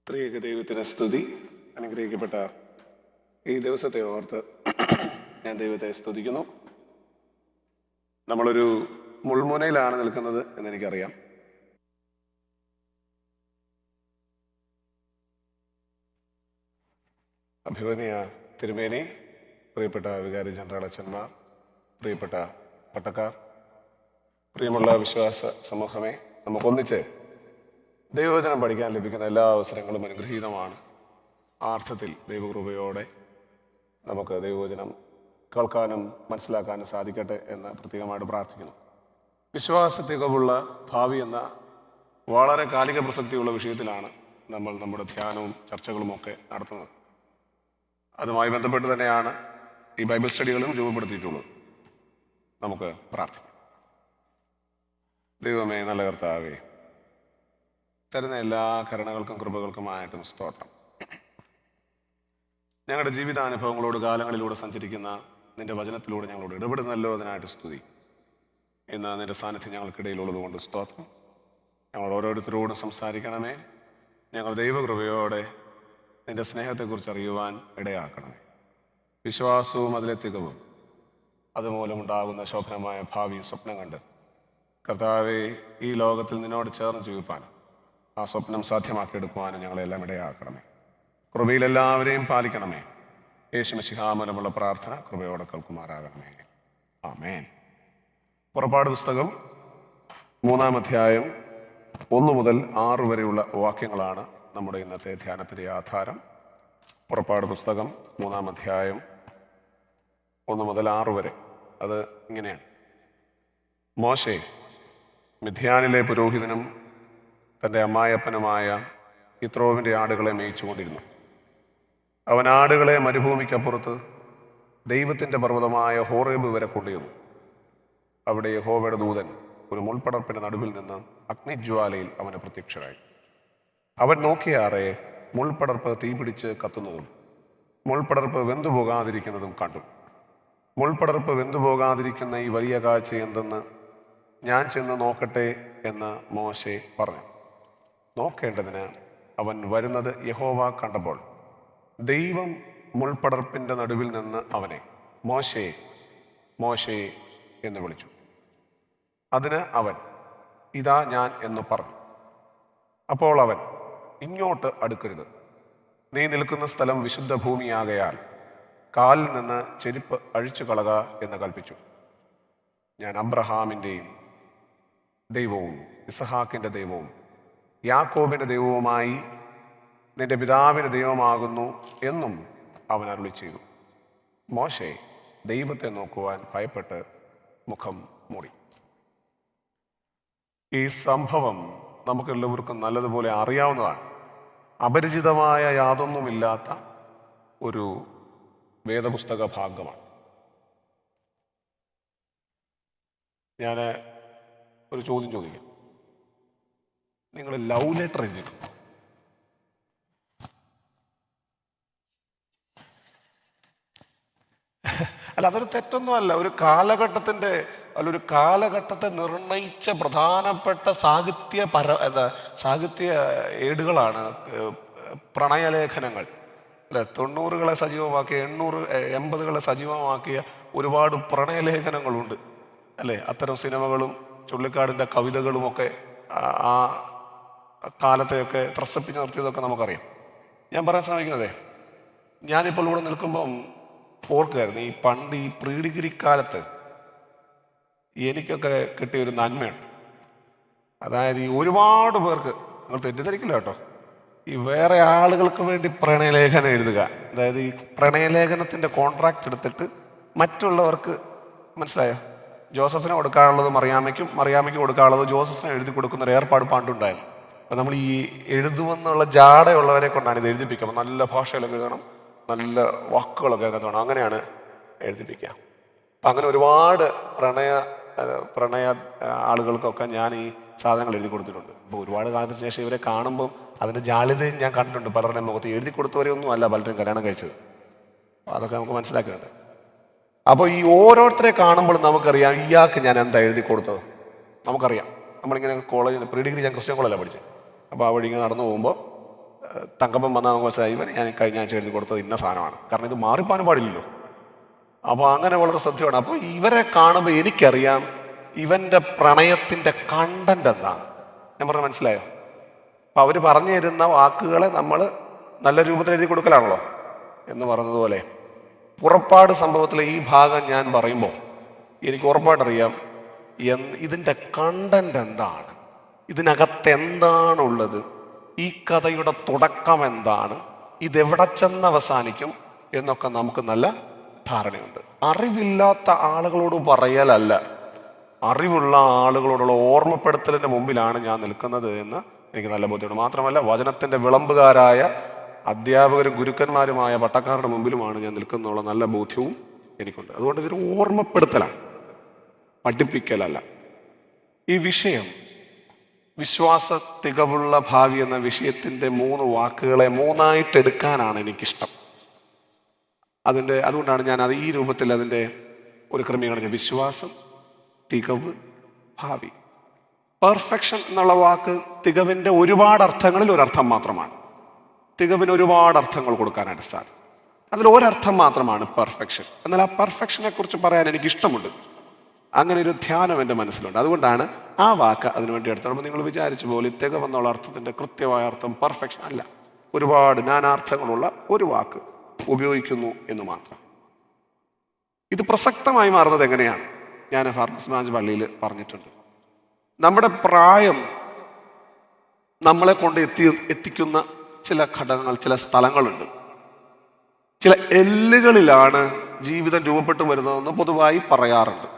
ത്രിയേക ദൈവത്തിന് സ്തുതി. അനുഗ്രഹിക്കപ്പെട്ട ഈ ദിവസത്തെ ഓർത്ത് ഞാൻ ദൈവത്തെ സ്തുതിക്കുന്നു. നമ്മളൊരു മുൾമുനയിലാണ് നിൽക്കുന്നത് എന്നെനിക്കറിയാം. അഭിമന്യ തിരുമേനി, പ്രിയപ്പെട്ട വികാരി ജനറൽ അച്ഛന്മാർ, പ്രിയപ്പെട്ട പട്ടക്കാർ, പ്രിയമുള്ള വിശ്വാസ സമൂഹമേ, നമുക്കൊന്നിച്ച് ദൈവവചനം പഠിക്കാൻ ലഭിക്കുന്ന എല്ലാ അവസരങ്ങളും അനുഗ്രഹീതമാണ്. ആ അർത്ഥത്തിൽ ദൈവകൃപയോടെ നമുക്ക് ദൈവവചനം കേൾക്കാനും മനസ്സിലാക്കാനും സാധിക്കട്ടെ എന്ന് പ്രത്യേകമായിട്ട് പ്രാർത്ഥിക്കുന്നു. വിശ്വാസ തികവുള്ള ഭാവി എന്ന വളരെ കാലിക പ്രസക്തിയുള്ള വിഷയത്തിലാണ് നമ്മൾ നമ്മുടെ ധ്യാനവും ചർച്ചകളുമൊക്കെ നടത്തുന്നത്. അതുമായി ബന്ധപ്പെട്ട് തന്നെയാണ് ഈ ബൈബിൾ സ്റ്റഡികളും രൂപപ്പെടുത്തിയിട്ടുള്ളത്. നമുക്ക് പ്രാർത്ഥിക്കാം. ദൈവമേ, നല്ല കർത്താവേ, തരുന്ന എല്ലാ കരുണകൾക്കും കൃപകൾക്കുമായിട്ടും സ്തോത്രം. ഞങ്ങളുടെ ജീവിതാനുഭവങ്ങളോട് കാലങ്ങളിലൂടെ സഞ്ചരിക്കുന്ന നിന്റെ വചനത്തിലൂടെ ഞങ്ങളോട് ഇടപെടുന്നല്ലോ, അതിനായിട്ട് സ്തുതി. ഇന്ന് നിന്റെ സാന്നിധ്യം ഞങ്ങൾക്കിടയിലുള്ളത് കൊണ്ട് സ്തോത്രം. ഞങ്ങൾ ഓരോരുത്തരോടും സംസാരിക്കണമേ. ഞങ്ങൾ ദൈവകൃപയോടെ നിന്റെ സ്നേഹത്തെക്കുറിച്ച് അറിയുവാൻ ഇടയാക്കണമേ. വിശ്വാസവും അതിലെ തികവും അതുമൂലമുണ്ടാകുന്ന ശോഭനമായ ഭാവിയും സ്വപ്നം കണ്ട് കർത്താവെ, ഈ ലോകത്തിൽ നിന്നോട് ചേർന്ന് ജീവിപ്പാനും ആ സ്വപ്നം സാധ്യമാക്കിയെടുക്കുവാനും ഞങ്ങളെല്ലാം ഇടയാക്കണമേ. കൃപയിൽ എല്ലാവരെയും പാലിക്കണമേ. യേശു മിശിഹാമൂലമുള്ള പ്രാർത്ഥന കൃപയോടെ കേൾക്കുമാറാകണമേ. ആമേൻ. പുറപ്പാട് പുസ്തകം 3-ാം അധ്യായം 1 മുതൽ 6 വരെയുള്ള വാക്യങ്ങളാണ് നമ്മുടെ ഇന്നത്തെ ധ്യാനത്തിൻ്റെ ആധാരം. പുറപ്പാട് പുസ്തകം 3-ാം അധ്യായം 1 മുതൽ 6 വരെ. അത് ഇങ്ങനെയാണ്. മോശെ മിദ്യാനിലെ പുരോഹിതനും തൻ്റെ അമ്മായപ്പനുമായ യിത്രോവിൻ്റെ ആടുകളെ മേയിച്ചുകൊണ്ടിരുന്നു. അവൻ ആടുകളെ മരുഭൂമിക്കപ്പുറത്ത് ദൈവത്തിൻ്റെ പർവ്വതമായ ഹോറേബ് വരെ കൊണ്ടുവന്നു. അവിടെ യഹോവയുടെ ദൂതൻ ഒരു മുൾപടർപ്പിൻ്റെ നടുവിൽ നിന്ന് അഗ്നിജ്വാലയിൽ അവന് പ്രത്യക്ഷരായി. അവൻ നോക്കിയാറെ മുൾപടർപ്പ് തീപിടിച്ച് കത്തുന്നതും മുൾപടർപ്പ് വെന്തുപോകാതിരിക്കുന്നതും കണ്ടു. മുൾപടർപ്പ് വെന്തുപോകാതിരിക്കുന്ന ഈ വലിയ കാഴ്ച എന്തെന്ന് ഞാൻ ചെന്ന് നോക്കട്ടെ എന്ന് മോശെ പറഞ്ഞു. നോക്കേണ്ടതിന് അവൻ വരുന്നത് യഹോവ കണ്ടപ്പോൾ ദൈവം മുൾപടർപ്പിൻ്റെ നടുവിൽ നിന്ന് അവനെ മോശേ, മോശേ എന്ന് വിളിച്ചു. അതിന് അവൻ ഇതാ ഞാൻ എന്ന് പറഞ്ഞു. അപ്പോൾ അവൻ, ഇങ്ങോട്ട് അടുക്കരുത്, നീ നിൽക്കുന്ന സ്ഥലം വിശുദ്ധ ഭൂമിയാകയാൽ കാലിൽ നിന്ന് ചെരുപ്പ് അഴിച്ചു കളക എന്ന് കൽപ്പിച്ചു. ഞാൻ അബ്രഹാമിൻ്റെയും ദൈവവും ഇസഹാക്കിൻ്റെ ദൈവവും യാക്കോബിൻ്റെ ദൈവവുമായി നിന്റെ പിതാവിൻ്റെ ദൈവമാകുന്നു എന്നും അവൻ അരുളി ചെയ്തു. മോശെ ദൈവത്തെ നോക്കുവാൻ ഭയപ്പെട്ട് മുഖം മൂടി. ഈ സംഭവം നമുക്കെല്ലാവർക്കും നല്ലതുപോലെ അറിയാവുന്നതാണ്. അപരിചിതമായ യാതൊന്നുമില്ലാത്ത ഒരു വേദപുസ്തക ഭാഗമാണ്. ഞാൻ ഒരു ചോദ്യം ചോദിക്കാം. നിങ്ങൾ ലവ് ലെറ്റർ എഴുതിയിട്ടുണ്ടോ? അല്ല, അതൊരു തെറ്റൊന്നും അല്ല. ഒരു കാലഘട്ടത്തെ നിർണയിച്ച പ്രധാനപ്പെട്ട സാഹിത്യ ഏടുകളാണ് പ്രണയലേഖനങ്ങൾ. അല്ലെ, 90കളെ സജീവമാക്കിയ 80കളെ സജീവമാക്കിയ ഒരുപാട് പ്രണയലേഖനങ്ങളുണ്ട്. അല്ലേ, അത്തരം സിനിമകളും ചുള്ളിക്കാടിൻ്റെ കവിതകളുമൊക്കെ ആ കാലത്തെയൊക്കെ ത്രസിപ്പിച്ച് നിർത്തിയതൊക്കെ നമുക്കറിയാം. ഞാൻ പറയാൻ ശ്രമിക്കുന്നതേ, ഞാനിപ്പോൾ ഇവിടെ നിൽക്കുമ്പം ഓർക്കുകയായിരുന്നു, ഈ പണ്ട് ഈ പ്രീ ഡിഗ്രി കാലത്ത് എനിക്കൊക്കെ കിട്ടിയൊരു നന്മയുണ്ട്. അതായത് ഈ ഒരുപാട് പേർക്ക്, നിങ്ങൾ തെറ്റിദ്ധരിക്കില്ല കേട്ടോ, ഈ വേറെ ആളുകൾക്ക് വേണ്ടി പ്രണയലേഖനം എഴുതുക. അതായത് ഈ പ്രണയലേഖനത്തിൻ്റെ കോൺട്രാക്റ്റ് എടുത്തിട്ട് മറ്റുള്ളവർക്ക്, മനസ്സിലായോ, ജോസഫിന് കൊടുക്കാനുള്ളത് മറിയാമ്മയ്ക്ക് കൊടുക്കാനുള്ളത് ജോസഫിന് എഴുതി കൊടുക്കുന്ന ഒരു ഏർപ്പാട് പണ്ടുണ്ടായിരുന്നു. അപ്പം നമ്മൾ ഈ എഴുതുമെന്നുള്ള ജാടയുള്ളവരെ കൊണ്ടാണ് ഇത് എഴുതിപ്പിക്കുക. നല്ല ഭാഷയിലൊക്കെ എഴുതണം, നല്ല വാക്കുകളൊക്കെ അതിനകത്ത് വേണം, അങ്ങനെയാണ് എഴുതിപ്പിക്കുക. അപ്പം അങ്ങനെ ഒരുപാട് പ്രണയ ആളുകൾക്കൊക്കെ ഞാൻ ഈ സാധനങ്ങൾ എഴുതി കൊടുത്തിട്ടുണ്ട്. അപ്പോൾ ഒരുപാട് കാലത്തിന് ശേഷം ഇവരെ കാണുമ്പം അതിൻ്റെ ജാള്യതയും ഞാൻ കണ്ടിട്ടുണ്ട്. പലരുടെ മുഖത്ത് എഴുതി കൊടുത്തവരെയൊന്നും അല്ല പലരും കല്യാണം കഴിച്ചത്. അതൊക്കെ നമുക്ക് മനസ്സിലാക്കുന്നുണ്ട്. അപ്പോൾ ഈ ഓരോരുത്തരെ കാണുമ്പോൾ നമുക്കറിയാം ഇയാൾക്ക് ഞാൻ എന്താ എഴുതി കൊടുത്തത്. നമുക്കറിയാം. നമ്മളിങ്ങനെ കോളേജിൽ പ്രീ ഡിഗ്രി ഞാൻ ക്രിസ്ത്യൻ കോളേജിലാണ് പഠിച്ചത്. അപ്പോൾ ആ വഴി ഇങ്ങനെ നടന്നു പോകുമ്പോൾ തങ്കപ്പം വന്നാൽ നമുക്ക് മനസ്സിലായി ഇവൻ ഞാൻ കഴിഞ്ഞ ആഴ്ച എഴുതി കൊടുത്തത് ഇന്ന സാധനമാണ്, കാരണം ഇത് മാറിപ്പോകാനും പാടില്ലല്ലോ. അപ്പോൾ അങ്ങനെ വളരെ ശ്രദ്ധയാണ്. അപ്പോൾ ഇവരെ കാണുമ്പോൾ എനിക്കറിയാം ഇവൻ്റെ പ്രണയത്തിൻ്റെ കണ്ടന്റ് എന്താണ്. ഞാൻ പറഞ്ഞ മനസ്സിലായോ? അപ്പം അവർ പറഞ്ഞു തരുന്ന വാക്കുകളെ നമ്മൾ നല്ല രൂപത്തിൽ എഴുതി കൊടുക്കലാണല്ലോ എന്ന് പറഞ്ഞതുപോലെ പുറപ്പാട് സംഭവത്തിലെ ഈ ഭാഗം ഞാൻ പറയുമ്പോൾ എനിക്ക് ഉറപ്പായിട്ടറിയാം ഇതിൻ്റെ കണ്ടന്റ് എന്താണ്, ഇതിനകത്ത് എന്താണുള്ളത്, ഈ കഥയുടെ തുടക്കം എന്താണ്, ഇതെവിടെ ചെന്ന് അവസാനിക്കും എന്നൊക്കെ നമുക്ക് നല്ല ധാരണയുണ്ട്. അറിവില്ലാത്ത ആളുകളോട് പറയലല്ല, അറിവുള്ള ആളുകളോടുള്ള ഓർമ്മപ്പെടുത്തലിൻ്റെ മുമ്പിലാണ് ഞാൻ നിൽക്കുന്നത് എന്ന് എനിക്ക് നല്ല ബോധ്യമുണ്ട്. മാത്രമല്ല വചനത്തിൻ്റെ വിളമ്പുകാരായ അധ്യാപകരും ഗുരുക്കന്മാരുമായ പട്ടക്കാരുടെ മുമ്പിലുമാണ് ഞാൻ നിൽക്കുന്നുള്ള നല്ല ബോധ്യവും എനിക്കുണ്ട്. അതുകൊണ്ട് ഇതൊരു ഓർമ്മപ്പെടുത്തലാണ്, പഠിപ്പിക്കലല്ല. ഈ വിഷയം വിശ്വാസ തികവുള്ള ഭാവി എന്ന വിഷയത്തിൻ്റെ 3 വാക്കുകളെ 3ആയിട്ട് എടുക്കാനാണ് എനിക്കിഷ്ടം. അതുകൊണ്ടാണ് ഞാൻ അത് ഈ രൂപത്തിൽ അതിൻ്റെ ഒരു ക്രമീകരണം. വിശ്വാസം, തികവ്, ഭാവി. പെർഫെക്ഷൻ എന്നുള്ള വാക്ക് തികവിൻ്റെ ഒരുപാട് അർത്ഥങ്ങളിൽ ഒരർത്ഥം മാത്രമാണ്. തികവിന് ഒരുപാട് അർത്ഥങ്ങൾ കൊടുക്കാനായിട്ട് സാധിക്കും. അതിൽ ഒരർത്ഥം മാത്രമാണ് പെർഫെക്ഷൻ. എന്നാൽ ആ പെർഫെക്ഷനെ കുറിച്ച് പറയാൻ എനിക്ക് ഇഷ്ടമുണ്ട്. അങ്ങനെ ഒരു ധ്യാനം എൻ്റെ മനസ്സിലുണ്ട്. അതുകൊണ്ടാണ് ആ വാക്ക് അതിനുവേണ്ടി എടുത്തത്. നിങ്ങൾ വിചാരിച്ചു പോലെ തികവെന്നുള്ള അർത്ഥത്തിൻ്റെ കൃത്യമായ അർത്ഥം പെർഫെക്ഷൻ അല്ല, ഒരുപാട് നാനാർത്ഥങ്ങളുള്ള ഒരു വാക്ക് ഉപയോഗിക്കുന്നു എന്ന് മാത്രം. ഇത് പ്രസക്തമായി മാറുന്നത് എങ്ങനെയാണ്? ഞാൻ ഫാർമസ് ബ്രാഞ്ച് പള്ളിയിൽ പറഞ്ഞിട്ടുണ്ട്. നമ്മുടെ പ്രായം നമ്മളെ കൊണ്ട് എത്തിക്കുന്ന ചില ഘടകങ്ങൾ, ചില സ്ഥലങ്ങളുണ്ട്. ചില എല്ലുകളിലാണ് ജീവിതം രൂപപ്പെട്ടു വരുന്നതെന്ന് പൊതുവായി പറയാറുണ്ട്.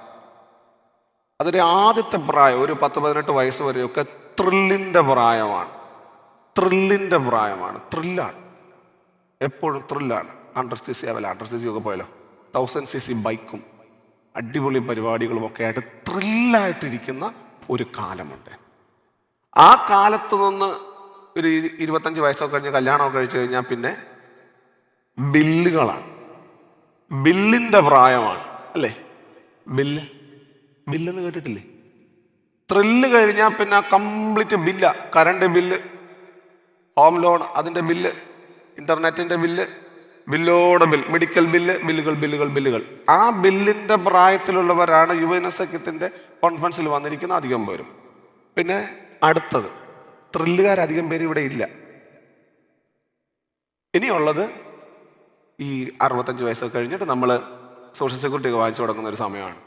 അതിൻ്റെ ആദ്യത്തെ പ്രായം ഒരു 10-18 വയസ്സ് വരെയൊക്കെ ത്രില്ലിൻ്റെ പ്രായമാണ്. ത്രില്ലാണ്, എപ്പോഴും ത്രില്ലാണ്. 100cc അവല്ല, 100cc ഒക്കെ പോയല്ലോ, 1000cc ബൈക്കും അടിപൊളി പരിപാടികളും ഒക്കെ ആയിട്ട് ത്രില്ലായിട്ടിരിക്കുന്ന ഒരു കാലമുണ്ട്. ആ കാലത്ത് നിന്ന് ഒരു 25 വയസ്സൊക്കെ കഴിഞ്ഞ് കല്യാണമൊക്കെ കഴിച്ചു കഴിഞ്ഞാൽ പിന്നെ ബില്ലുകളാണ്, ബില്ലിൻ്റെ പ്രായമാണ് അല്ലേ? ബില്ലെന്ന് കേട്ടിട്ടില്ലേ? ത്രില്ല് കഴിഞ്ഞാൽ പിന്നെ complete bill. Current bill, home loan അതിൻ്റെ ബില്ല്, ഇൻ്റർനെറ്റിൻ്റെ ബില്ല്, ബില്ലോടെ ബിൽ, മെഡിക്കൽ ബില്ല്, ബില്ലുകൾ. ആ ബില്ലിൻ്റെ പ്രായത്തിലുള്ളവരാണ് യുവനസഖ്യത്തിൻ്റെ കോൺഫറൻസിൽ വന്നിരിക്കുന്ന അധികം പേരും. പിന്നെ അടുത്തത് ത്രില്ലുകാരധികം പേര് ഇവിടെ ഇല്ല. ഇനിയുള്ളത് ഈ 65 വയസ്സൊക്കെ കഴിഞ്ഞിട്ട് നമ്മൾ സോഷ്യൽ സെക്യൂരിറ്റി ഒക്കെ വാങ്ങിച്ചു തുടങ്ങുന്ന ഒരു സമയമാണ്.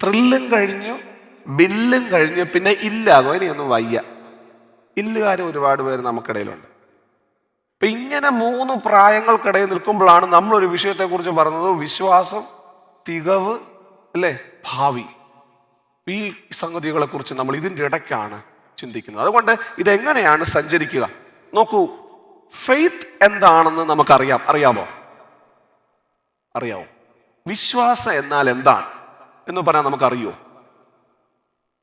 ത്രില്ലും കഴിഞ്ഞു, ബില്ലും കഴിഞ്ഞു, പിന്നെ ഇല്ലാകും. ഇനിയൊന്നും വയ്യ. ഇല്ലുകാരും ഒരുപാട് പേര് നമുക്കിടയിലുണ്ട്. ഇപ്പം ഇങ്ങനെ 3 പ്രായങ്ങൾക്കിടയിൽ നിൽക്കുമ്പോഴാണ് നമ്മളൊരു വിഷയത്തെക്കുറിച്ച് പറഞ്ഞത് വിശ്വാസം, തികവ് അല്ലേ, ഭാവി. ഈ സംഗതികളെ കുറിച്ച് നമ്മൾ ഇതിൻ്റെ ഇടയ്ക്കാണ് ചിന്തിക്കുന്നത്. അതുകൊണ്ട് ഇതെങ്ങനെയാണ് സഞ്ചരിക്കുക? നോക്കൂ, ഫെയ്ത്ത് എന്താണെന്ന് നമുക്കറിയാമോ? വിശ്വാസം എന്നാൽ എന്താണ് എന്ന് പറയാൻ നമുക്കറിയോ?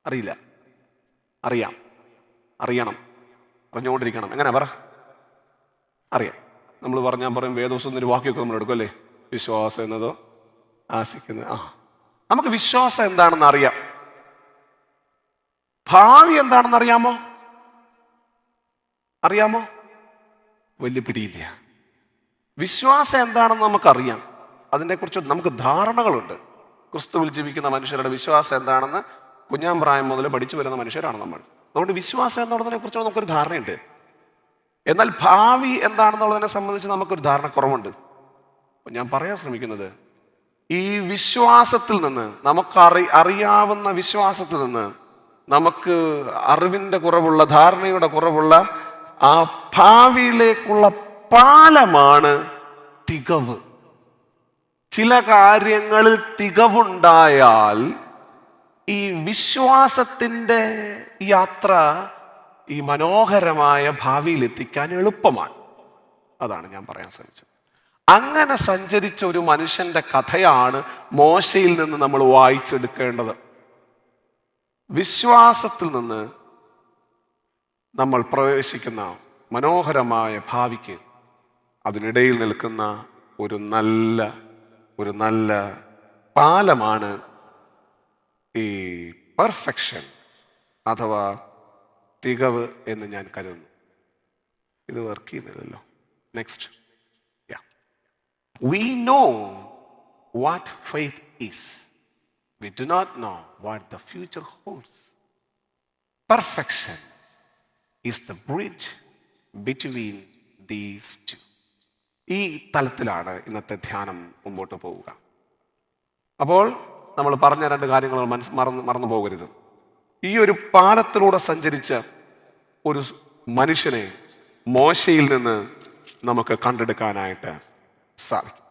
അറിയില്ല. അറിയണം, അറിഞ്ഞുകൊണ്ടിരിക്കണം. എങ്ങനെ അറിയാം. നമ്മൾ പറഞ്ഞാൽ പറയും വേദോസം എന്നൊരു വാക്യമൊക്കെ നമ്മൾ എടുക്കും അല്ലേ? വിശ്വാസം എന്നതോ ആശിക്കുന്നത്. നമുക്ക് വിശ്വാസം എന്താണെന്ന് അറിയാം. ഭാവി എന്താണെന്ന് അറിയാമോ? വലിയ പിടിയില്ല. വിശ്വാസം എന്താണെന്ന് നമുക്കറിയാം, അതിനെക്കുറിച്ച് നമുക്ക് ധാരണകളുണ്ട്. ക്രിസ്തുവിൽ ജീവിക്കുന്ന മനുഷ്യരുടെ വിശ്വാസം എന്താണെന്ന് കുഞ്ഞാം പ്രായം മുതൽ പഠിച്ചു വരുന്ന മനുഷ്യരാണ് നമ്മൾ. അതുകൊണ്ട് വിശ്വാസം എന്നുള്ളതിനെ കുറിച്ച് നമുക്കൊരു ധാരണയുണ്ട്. എന്നാൽ ഭാവി എന്താണെന്നുള്ളതിനെ സംബന്ധിച്ച് നമുക്കൊരു ധാരണക്കുറവുണ്ട്. അപ്പം ഞാൻ പറയാൻ ശ്രമിക്കുന്നത്, ഈ വിശ്വാസത്തിൽ നിന്ന്, അറിയാവുന്ന വിശ്വാസത്തിൽ നിന്ന് നമുക്ക് അറിവിൻ്റെ കുറവുള്ള, ധാരണയുടെ കുറവുള്ള ആ ഭാവിയിലേക്കുള്ള പാലമാണ് തികവ്. ചില കാര്യങ്ങളിൽ തികവുണ്ടായാൽ ഈ വിശ്വാസത്തിൻ്റെ യാത്ര ഈ മനോഹരമായ ഭാവിയിൽ എത്തിക്കാൻ എളുപ്പമാണ്. അതാണ് ഞാൻ പറയാൻ ശ്രമിച്ചത്. അങ്ങനെ സഞ്ചരിച്ച ഒരു മനുഷ്യന്റെ കഥയാണ് മോശയിൽ നിന്ന് നമ്മൾ വായിച്ചെടുക്കേണ്ടത്. വിശ്വാസത്തിൽ നിന്ന് നമ്മൾ പ്രവേശിക്കുന്ന മനോഹരമായ ഭാവിക്ക് അതിനിടയിൽ നിൽക്കുന്ന ഒരു നല്ല പാലമാണ് ഈ പെർഫെക്ഷൻ അഥവാ തികവ് എന്ന് ഞാൻ കരുതുന്നു. ഇത് വർക്ക് ചെയ്യുന്നില്ലല്ലോ. Next. We know what faith is. We do not know what the future holds. Perfection is the bridge between these two. ഈ തലത്തിലാണ് ഇന്നത്തെ ധ്യാനം മുമ്പോട്ട് പോവുക. അപ്പോൾ നമ്മൾ പറഞ്ഞ രണ്ട് കാര്യങ്ങൾ മറന്നു പോകരുത്. ഈ ഒരു പാലത്തിലൂടെ സഞ്ചരിച്ച ഒരു മനുഷ്യനെ മോശയിൽ നിന്ന് നമുക്ക് കണ്ടെടുക്കാനായിട്ട് സാധിക്കും.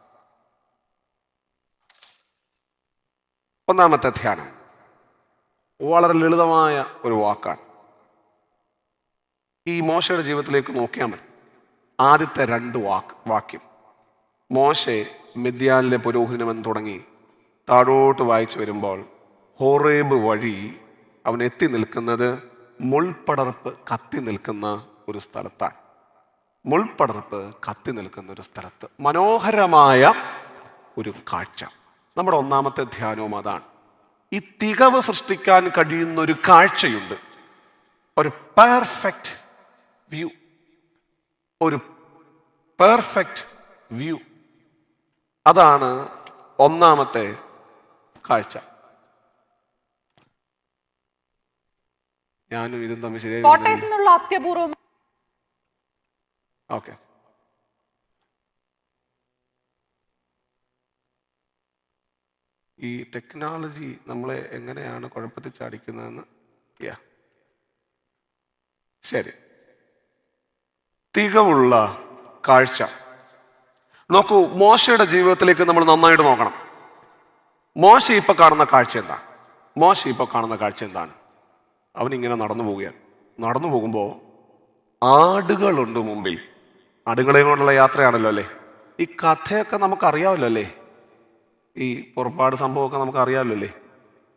ഒന്നാമത്തെ ധ്യാനം വളരെ ലളിതമായ ഒരു വാക്കാണ്. ഈ മോശയുടെ ജീവിതത്തിലേക്ക് നോക്കിയാൽ മതി. ആദ്യത്തെ രണ്ട് വാക്യം. മോശെ മിദ്യാനിലെ പുരോഹിതനെന്ന് തുടങ്ങി താഴോട്ട് വായിച്ചു വരുമ്പോൾ ഹോറേബ് വഴി അവൻ എത്തി നിൽക്കുന്നത് മുൾപടർപ്പ് കത്തി നിൽക്കുന്ന ഒരു സ്ഥലത്താണ്. മുൾപടർപ്പ് കത്തി നിൽക്കുന്ന ഒരു സ്ഥലത്ത് മനോഹരമായ ഒരു കാഴ്ച. നമ്മുടെ ഒന്നാമത്തെ ധ്യാനവും അതാണ്. ഈ തികവ് സൃഷ്ടിക്കാൻ കഴിയുന്ന ഒരു കാഴ്ചയുണ്ട്, ഒരു പെർഫെക്റ്റ് വ്യൂ. ഒരു പെർഫെക്റ്റ് വ്യൂ, അതാണ് ഒന്നാമത്തെ കാഴ്ച. ഞാനും ഇതും തമ്മിൽ ശരിയായി. അത്യപൂർവം. ഓക്കെ, ഈ ടെക്നോളജി നമ്മളെ എങ്ങനെയാണ് കുഴപ്പത്തിൽ ചാടിക്കുന്നതെന്ന്. ശരി, തികവുള്ള കാഴ്ച. നോക്കൂ, മോശയുടെ ജീവിതത്തിലേക്ക് നമ്മൾ നന്നായിട്ട് നോക്കണം. മോശ ഇപ്പൊ കാണുന്ന കാഴ്ച എന്താണ്? അവനിങ്ങനെ നടന്നു പോവുകയാണ്. നടന്നു പോകുമ്പോൾ ആടുകളുണ്ട് മുമ്പിൽ. ആടുകളെ കൊണ്ടുള്ള യാത്രയാണല്ലോ അല്ലേ. ഈ കഥയൊക്കെ നമുക്കറിയാമല്ലോ അല്ലേ. ഈ പുറപ്പാട് സംഭവമൊക്കെ നമുക്കറിയാമല്ലോ അല്ലേ.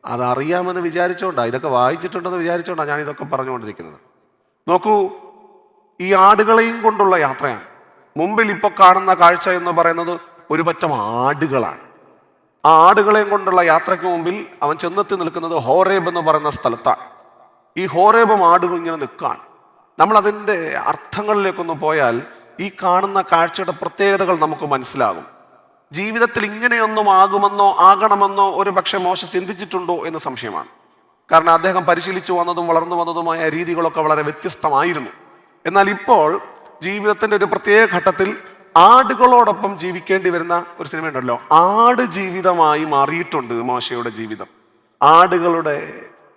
അതറിയാമെന്ന് വിചാരിച്ചോണ്ടാ, ഇതൊക്കെ വായിച്ചിട്ടുണ്ടെന്ന് വിചാരിച്ചോണ്ടാ ഞാൻ ഇതൊക്കെ പറഞ്ഞുകൊണ്ടിരിക്കുന്നത്. നോക്കൂ, ഈ ആടുകളെയും കൊണ്ടുള്ള യാത്രയാണ്. മുമ്പിൽ ഇപ്പൊ കാണുന്ന കാഴ്ച എന്ന് പറയുന്നത് ഒരു പറ്റം ആടുകളാണ്. ആ ആടുകളെയും കൊണ്ടുള്ള യാത്രയ്ക്ക് മുമ്പിൽ അവൻ ചെന്നെത്തി നിൽക്കുന്നത് ഹോറേബ് എന്ന് പറയുന്ന സ്ഥലത്താണ്. ഈ ഹോറേബും ആടുകൾ ഇങ്ങനെ നിൽക്കുകയാണ്. നമ്മൾ അതിൻ്റെ അർത്ഥങ്ങളിലേക്കൊന്ന് പോയാൽ ഈ കാണുന്ന കാഴ്ചയുടെ പ്രത്യേകതകൾ നമുക്ക് മനസ്സിലാകും. ജീവിതത്തിൽ ഇങ്ങനെയൊന്നും ആകണമെന്നോ ഒരു പക്ഷേ മോശ ചിന്തിച്ചിട്ടുണ്ടോ എന്ന് സംശയമാണ്. കാരണം അദ്ദേഹം പരിശീലിച്ചു വന്നതും വളർന്നു വന്നതുമായ രീതികളൊക്കെ വളരെ വ്യത്യസ്തമായിരുന്നു. എന്നാൽ ഇപ്പോൾ ജീവിതത്തിൻ്റെ ഒരു പ്രത്യേക ഘട്ടത്തിൽ ആടുകളോടൊപ്പം ജീവിക്കേണ്ടി വരുന്ന ഒരു സിനിമ ഉണ്ടല്ലോ, ആട് ജീവിതമായി മാറിയിട്ടുണ്ട് മോശയുടെ ജീവിതം. ആടുകളുടെ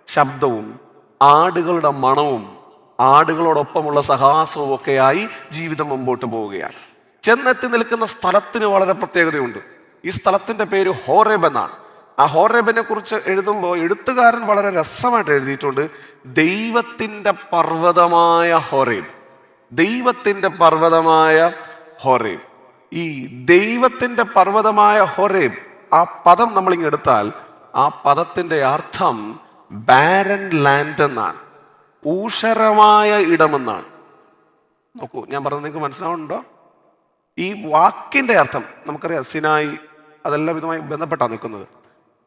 ശബ്ദവും ആടുകളുടെ മണവും ആടുകളോടൊപ്പമുള്ള സഹവാസവും ഒക്കെയായി ജീവിതം മുമ്പോട്ട് പോവുകയാണ്. ചെന്നെത്തി നിൽക്കുന്ന സ്ഥലത്തിന് വളരെ പ്രത്യേകതയുണ്ട്. ഈ സ്ഥലത്തിൻ്റെ പേര് ഹോറേബ് എന്നാണ്. ആ ഹോറേബിനെ കുറിച്ച് എഴുതുമ്പോൾ എഴുത്തുകാരൻ വളരെ രസമായിട്ട് എഴുതിയിട്ടുണ്ട്. ദൈവത്തിൻ്റെ പർവ്വതമായ ഹോറേബ്. ദൈവത്തിൻ്റെ പർവ്വതമായ ഹോറേബ്. ഈ ദൈവത്തിൻ്റെ പർവ്വതമായ ഹോറേബ്, ആ പദം നമ്മളിങ്ങ് എടുത്താൽ ആ പദത്തിൻ്റെ അർത്ഥം ബാരൻ ലാൻഡ് എന്നാണ്, ഊഷരമായ ഇടമെന്നാണ്. നോക്കൂ, ഞാൻ പറഞ്ഞത് നിങ്ങൾക്ക് മനസ്സിലാവുന്നുണ്ടോ? ഈ വാക്കിൻ്റെ അർത്ഥം നമുക്കറിയാം, സിനായി, അതെല്ലാം ഇതുമായി ബന്ധപ്പെട്ടാണ് നിൽക്കുന്നത്.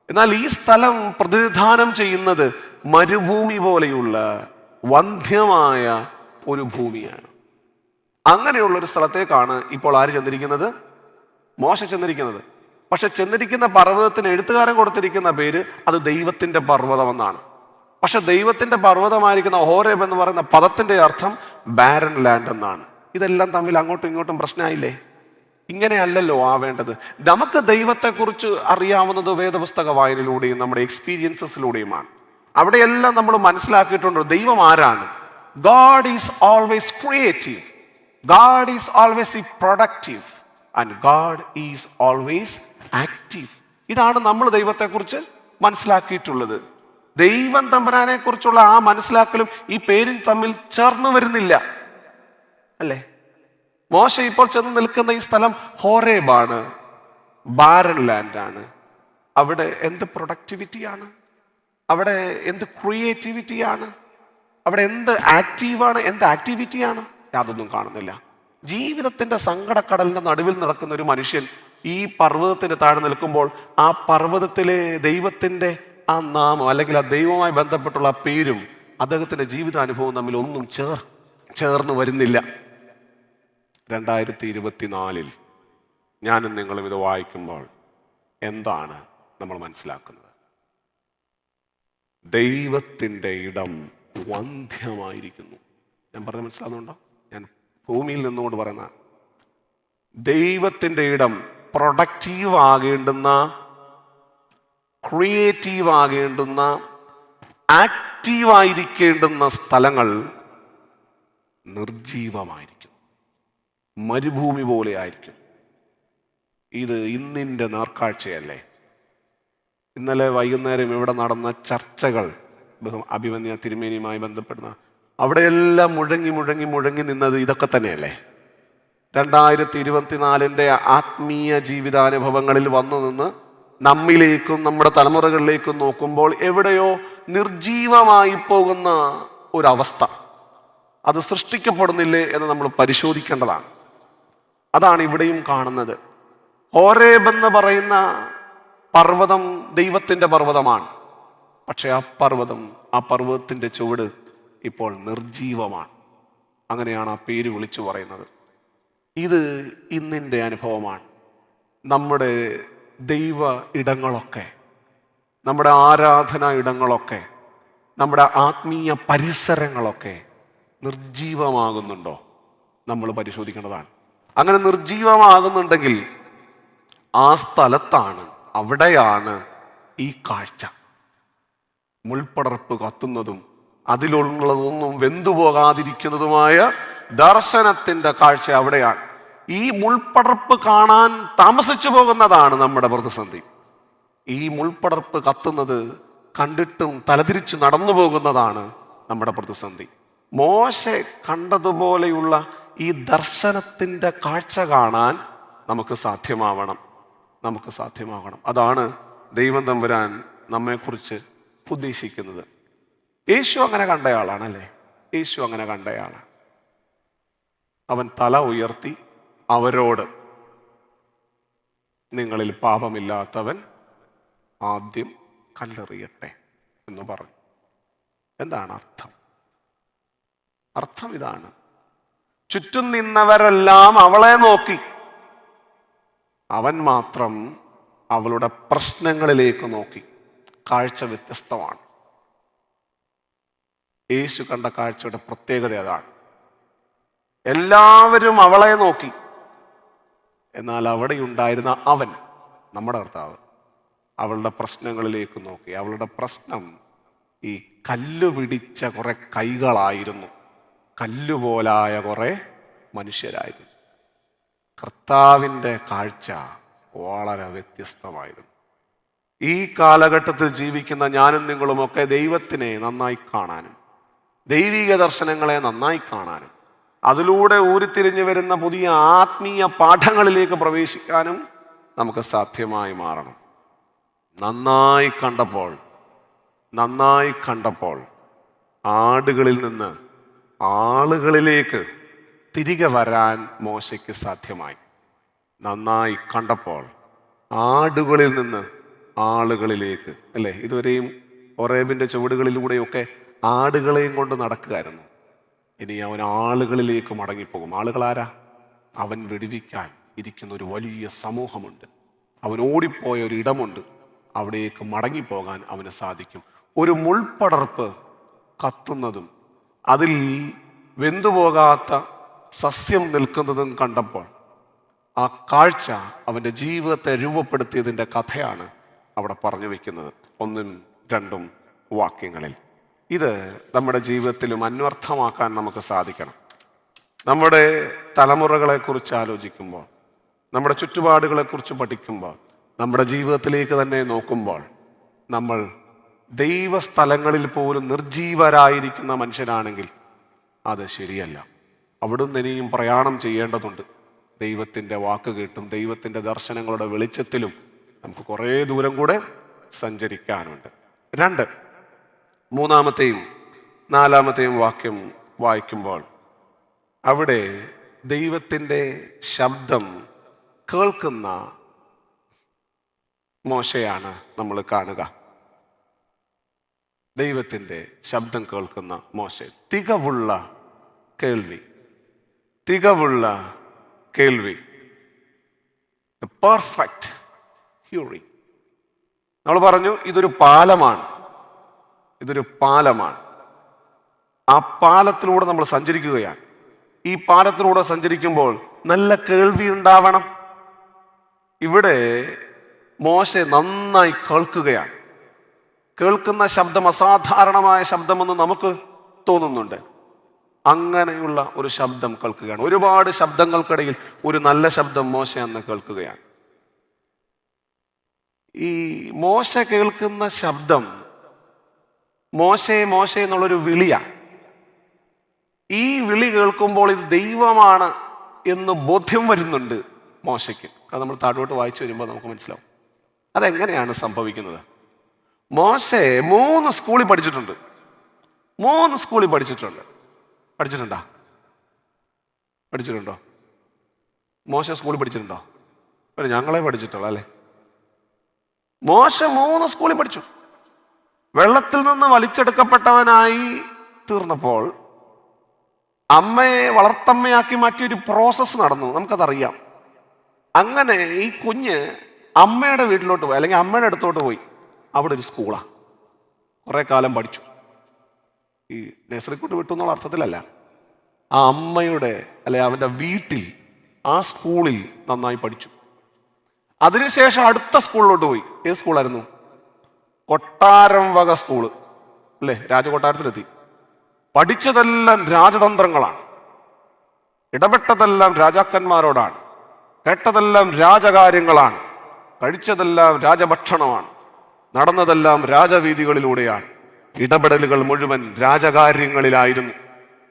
എന്നാൽ ഈ സ്ഥലം പ്രതിനിധാനം ചെയ്യുന്നത് മരുഭൂമി പോലെയുള്ള വന്ധ്യമായ ഒരു ഭൂമിയാണ്. അങ്ങനെയുള്ള ഒരു സ്ഥലത്തേക്കാണ് ഇപ്പോൾ ആര് ചെന്നിരിക്കുന്നത്? മോശ ചെന്നിരിക്കുന്നത്. പക്ഷെ ചെന്നിരിക്കുന്ന പർവ്വതത്തിന് എഴുത്തുകാരൻ കൊടുത്തിരിക്കുന്ന പേര് അത് ദൈവത്തിൻ്റെ പർവ്വതം എന്നാണ്. പക്ഷെ ദൈവത്തിൻ്റെ പർവ്വതമായിരിക്കുന്ന ഹോറേബ് എന്ന് പറയുന്ന പദത്തിൻ്റെ അർത്ഥം ബാരൻ ലാൻഡ് എന്നാണ്. ഇതെല്ലാം തമ്മിൽ അങ്ങോട്ടും ഇങ്ങോട്ടും പ്രശ്നമായില്ലേ? ഇങ്ങനെയല്ലല്ലോ ആവേണ്ടത്. നമുക്ക് ദൈവത്തെക്കുറിച്ച് അറിയാവുന്നത് വേദപുസ്തക വായനയിലൂടെയും നമ്മുടെ എക്സ്പീരിയൻസസിലൂടെയുമാണ്. അവിടെയെല്ലാം നമ്മൾ മനസ്സിലാക്കിയിട്ടുണ്ട് ദൈവം ആരാണ്. God is always creative, God is always productive, and God is always active. ഇതാണ് നമ്മൾ ദൈവത്തെക്കുറിച്ച് മനസ്സിലാക്കിയിട്ടുള്ളത്. ദൈവം തമ്പുരാനെ കുറിച്ചുള്ള ആ മനസ്സിലാക്കലും ഈ പേരും തമ്മിൽ ചേർന്ന് വരുന്നില്ല അല്ലേ? മോശ ഇപ്പോൾ ചെന്ന് നിൽക്കുന്ന ഈ സ്ഥലം ഹോറേബാണ്, ബാരൻ ലാൻഡാണ്. അവിടെ എന്ത് പ്രൊഡക്ടിവിറ്റിയാണ്, അവിടെ എന്ത് ക്രിയേറ്റിവിറ്റിയാണ്, അവിടെ എന്ത് ആക്റ്റീവാണ്, എന്ത് ആക്ടിവിറ്റിയാണ്, യാതൊന്നും കാണുന്നില്ല. ജീവിതത്തിന്റെ സങ്കടക്കടലിന്റെ നടുവിൽ നടക്കുന്ന ഒരു മനുഷ്യൻ ഈ പർവ്വതത്തിന് താഴെ നിൽക്കുമ്പോൾ ആ പർവ്വതത്തിലെ ദൈവത്തിന്റെ ആ നാമം അല്ലെങ്കിൽ ആ ദൈവവുമായി ബന്ധപ്പെട്ടുള്ള പേരും അദ്ദേഹത്തിൻ്റെ ജീവിതാനുഭവം തമ്മിൽ ഒന്നും ചേർന്ന് വരുന്നില്ല. 2024 ഞാനും നിങ്ങളും ഇത് വായിക്കുമ്പോൾ എന്താണ് നമ്മൾ മനസ്സിലാക്കുന്നത്? ദൈവത്തിൻ്റെ ഇടം വന്ധ്യമായിരിക്കുന്നു. ഞാൻ പറഞ്ഞ മനസ്സിലാകുന്നുണ്ടോ? ഞാൻ ഭൂമിയിൽ നിന്നുകൊണ്ട് പറയുന്ന ദൈവത്തിൻ്റെ ഇടം പ്രൊഡക്റ്റീവ് ആകേണ്ടുന്ന, ക്രിയേറ്റീവ് ആകേണ്ടുന്ന, ആക്റ്റീവായിരിക്കേണ്ടുന്ന സ്ഥലങ്ങൾ നിർജീവമായിരിക്കും, മരുഭൂമി പോലെ ആയിരിക്കും. ഇത് ഇന്നിൻ്റെ നേർക്കാഴ്ചയല്ലേ? ഇന്നലെ വൈകുന്നേരം ഇവിടെ നടന്ന ചർച്ചകൾ, അഭിമന്യ തിരുമേനിയുമായി ബന്ധപ്പെടുന്ന അവിടെയെല്ലാം മുഴങ്ങി നിന്നത് ഇതൊക്കെ തന്നെയല്ലേ? 2024 ആത്മീയ ജീവിതാനുഭവങ്ങളിൽ വന്നു നിന്ന് നമ്മിലേക്കും നമ്മുടെ തലമുറകളിലേക്കും നോക്കുമ്പോൾ എവിടെയോ നിർജീവമായി പോകുന്ന ഒരവസ്ഥ, അത് സൃഷ്ടിക്കപ്പെടുന്നില്ലേ എന്ന് നമ്മൾ പരിശോധിക്കേണ്ടതാണ്. അതാണ് ഇവിടെയും കാണുന്നത്. ഹോരേബ് എന്ന് പറയുന്ന പർവ്വതം ദൈവത്തിൻ്റെ പർവ്വതമാണ്. പക്ഷെ ആ പർവ്വതത്തിൻ്റെ ചുവട് ഇപ്പോൾ നിർജീവമാണ്. അങ്ങനെയാണ് ആ പേര് വിളിച്ചു പറയുന്നത്. ഇത് ഇന്നിൻ്റെ അനുഭവമാണ്. നമ്മുടെ ദൈവ ഇടങ്ങളൊക്കെ, നമ്മുടെ ആരാധനാ ഇടങ്ങളൊക്കെ, നമ്മുടെ ആത്മീയ പരിസരങ്ങളൊക്കെ നിർജീവമാകുന്നുണ്ടോ? നമ്മൾ പരിശോധിക്കേണ്ടതാണ്. അങ്ങനെ നിർജീവമാകുന്നുണ്ടെങ്കിൽ ആ സ്ഥലത്താണ്, അവിടെയാണ് ഈ കാഴ്ച. മുൾപ്പടർപ്പ് കത്തുന്നതും അതിലുള്ളതൊന്നും വെന്തുപോകാതിരിക്കുന്നതുമായ ദർശനത്തിൻ്റെ കാഴ്ച അവിടെയാണ്. ഈ മുൾപ്പടർപ്പ് കാണാൻ താമസിച്ചു പോകുന്നതാണ് നമ്മുടെ പ്രതിസന്ധി. ഈ മുൾപ്പടർപ്പ് കത്തുന്നത് കണ്ടിട്ടും തലതിരിച്ച് നടന്നു പോകുന്നതാണ് നമ്മുടെ പ്രതിസന്ധി. മോശെ കണ്ടതുപോലെയുള്ള ഈ ദർശനത്തിൻ്റെ കാഴ്ച കാണാൻ നമുക്ക് സാധ്യമാവണം. അതാണ് ദൈവം തമ്പുരാൻ നമ്മെക്കുറിച്ച് ഉദ്ദേശിക്കുന്നത്. യേശു അങ്ങനെ കണ്ടയാളാണല്ലേ? യേശു അങ്ങനെ കണ്ടയാളാണ്. അവൻ തല ഉയർത്തി അവരോട്, നിങ്ങളിൽ പാപമില്ലാത്തവൻ ആദ്യം കല്ലെറിയട്ടെ എന്ന് പറഞ്ഞു. എന്താണ് അർത്ഥം? ഇതാണ്. ചുറ്റും നിന്നവരെല്ലാം അവളെ നോക്കി, അവൻ മാത്രം അവളുടെ പ്രശ്നങ്ങളിലേക്ക് നോക്കി. കാഴ്ച വ്യത്യസ്തമാണ്. യേശു കണ്ട കാഴ്ചയുടെ പ്രത്യേകത അതാണ്. എല്ലാവരും അവളെ നോക്കി, എന്നാൽ അവിടെ ഉണ്ടായിരുന്ന അവൻ, നമ്മുടെ കർത്താവ്, അവളുടെ പ്രശ്നങ്ങളിലേക്ക് നോക്കി. അവളുടെ പ്രശ്നം ഈ കല്ല് പിടിച്ച കുറെ കൈകളായിരുന്നു, കല്ലുപോലായ കുറെ മനുഷ്യരായിരുന്നു. കർത്താവിൻ്റെ കാഴ്ച വളരെ വ്യത്യസ്തമായിരുന്നു. ഈ കാലഘട്ടത്തിൽ ജീവിക്കുന്ന ഞാനും നിങ്ങളുമൊക്കെ ദൈവത്തിനെ നന്നായി കാണാനും ദൈവിക ദർശനങ്ങളെ നന്നായി കാണാനും അതിലൂടെ ഊരിത്തിരിഞ്ഞു വരുന്ന പുതിയ ആത്മീയ പാഠങ്ങളിലേക്ക് പ്രവേശിക്കാനും നമുക്ക് സാധ്യമായി മാറണം. നന്നായി കണ്ടപ്പോൾ ആടുകളിൽ നിന്ന് ആളുകളിലേക്ക് തിരികെ വരാൻ മോശയ്ക്ക് സാധ്യമായി. നന്നായി കണ്ടപ്പോൾ ആടുകളിൽ നിന്ന് ആളുകളിലേക്ക്, അല്ലേ? ഇതുവരെയും ഹോരേബിൻ്റെ ചുവടുകളിലൂടെയൊക്കെ ആടുകളെയും കൊണ്ട് നടക്കുകയായിരുന്നു. ഇനി അവൻ ആളുകളിലേക്ക് മടങ്ങിപ്പോകും. ആളുകളാരാ? അവൻ വെടിവിക്കാൻ ഇരിക്കുന്ന ഒരു വലിയ സമൂഹമുണ്ട്. അവൻ ഓടിപ്പോയ ഒരു ഇടമുണ്ട്. അവിടേക്ക് മടങ്ങിപ്പോകാൻ അവന് സാധിക്കും. ഒരു മുൾപ്പടർപ്പ് കത്തുന്നതും അതിൽ വെന്തുപോകാത്ത സസ്യം നിൽക്കുന്നതും കണ്ടപ്പോൾ ആ കാഴ്ച അവൻ്റെ ജീവിതത്തെ രൂപപ്പെടുത്തിയതിൻ്റെ കഥയാണ് അവിടെ പറഞ്ഞു വയ്ക്കുന്നത് 1-2 വാക്യങ്ങളിൽ. ഇത് നമ്മുടെ ജീവിതത്തിലും അന്വർത്ഥമാക്കാൻ നമുക്ക് സാധിക്കണം. നമ്മുടെ തലമുറകളെക്കുറിച്ച് ആലോചിക്കുമ്പോൾ, നമ്മുടെ ചുറ്റുപാടുകളെക്കുറിച്ച് പഠിക്കുമ്പോൾ, നമ്മുടെ ജീവിതത്തിലേക്ക് തന്നെ നോക്കുമ്പോൾ, നമ്മൾ ദൈവസ്ഥലങ്ങളിൽ പോലും നിർജീവരായിരിക്കുന്ന മനുഷ്യരാണെങ്കിൽ അത് ശരിയല്ല. അവിടുന്ന് ഇനിയും പ്രയാണം ചെയ്യേണ്ടതുണ്ട്. ദൈവത്തിൻ്റെ വാക്ക് കേട്ടും ദൈവത്തിൻ്റെ ദർശനങ്ങളുടെ വെളിച്ചത്തിലും നമുക്ക് കുറേ ദൂരം കൂടെ സഞ്ചരിക്കാനുണ്ട്. 2, 3-ാമത്തെയും 4-ാമത്തെയും വാക്യം വായിക്കുമ്പോൾ അവിടെ ദൈവത്തിൻ്റെ ശബ്ദം കേൾക്കുന്ന മോശയാണ് നമ്മൾ കാണുക. ദൈവത്തിൻ്റെ ശബ്ദം കേൾക്കുന്ന മോശെ. തികവുള്ള കേൾവി, തികവുള്ള കേൾവി, പെർഫെക്റ്റ് ഹിയറിംഗ്. നമ്മൾ പറഞ്ഞു ഇതൊരു പാലമാണ്, ഇതൊരു പാലമാണ്. ആ പാലത്തിലൂടെ നമ്മൾ സഞ്ചരിക്കുകയാണ്. ഈ പാലത്തിലൂടെ സഞ്ചരിക്കുമ്പോൾ നല്ല കേൾവി ഉണ്ടാവണം. ഇവിടെ മോശെ നന്നായി കേൾക്കുകയാണ്. കേൾക്കുന്ന ശബ്ദം അസാധാരണമായ ശബ്ദമെന്ന് നമുക്ക് തോന്നുന്നുണ്ട്. അങ്ങനെയുള്ള ഒരു ശബ്ദം കേൾക്കുകയാണ്. ഒരുപാട് ശബ്ദങ്ങൾക്കിടയിൽ ഒരു നല്ല ശബ്ദം മോശെ അന്ന് കേൾക്കുകയാണ്. ഈ മോശ കേൾക്കുന്ന ശബ്ദം മോശെ മോശെ എന്നുള്ളൊരു വിളിയാണ്. ഈ വിളി കേൾക്കുമ്പോൾ ഇത് ദൈവമാണ് എന്ന് ബോധ്യം വരുന്നുണ്ട് മോശയ്ക്ക്. അത് നമ്മൾ താഴോട്ട് വായിച്ചു വരുമ്പോൾ നമുക്ക് മനസ്സിലാവും അതെങ്ങനെയാണ് സംഭവിക്കുന്നത്. മോശെ 3 സ്കൂളിൽ പഠിച്ചിട്ടുണ്ട്. 3 സ്കൂളിൽ പഠിച്ചിട്ടുണ്ടോ? പഠിച്ചിട്ടുണ്ടോ? മോശ സ്കൂളിൽ പഠിച്ചിട്ടുണ്ടോ? പിന്നെ ഞങ്ങളെ പഠിച്ചിട്ടുള്ളൂ അല്ലേ? മോശ 3 സ്കൂളിൽ പഠിച്ചു. വെള്ളത്തിൽ നിന്ന് വലിച്ചെടുക്കപ്പെട്ടവനായി തീർന്നപ്പോൾ അമ്മയെ വളർത്തമ്മയാക്കി മാറ്റിയൊരു പ്രോസസ്സ് നടന്നു, നമുക്കതറിയാം. അങ്ങനെ ഈ കുഞ്ഞ് അമ്മയുടെ വീട്ടിലോട്ട് പോയി, അല്ലെങ്കിൽ അമ്മയുടെ അടുത്തോട്ട് പോയി. അവിടെ ഒരു സ്കൂളാണ്. കുറേ കാലം പഠിച്ചു. ഈ നഴ്സറിക്കൂട്ട് വിട്ടു എന്നുള്ള അർത്ഥത്തിലല്ല, ആ അമ്മയുടെ അല്ലെ അവൻ്റെ വീട്ടിൽ ആ സ്കൂളിൽ നന്നായി പഠിച്ചു. അതിനുശേഷം അടുത്ത സ്കൂളിലോട്ട് പോയി. ഏത് സ്കൂളായിരുന്നു? കൊട്ടാരം വക സ്കൂള് അല്ലേ? രാജകൊട്ടാരത്തിലെത്തി. പഠിച്ചതെല്ലാം രാജതന്ത്രങ്ങളാണ്, ഇടപെട്ടതെല്ലാം രാജാക്കന്മാരോടാണ്, കേട്ടതെല്ലാം രാജകാര്യങ്ങളാണ്, കഴിച്ചതെല്ലാം രാജഭക്ഷണമാണ്, നടന്നതെല്ലാം രാജവീതികളിലൂടെയാണ്. ഇടപെടലുകൾ മുഴുവൻ രാജകാര്യങ്ങളിലായിരുന്നു.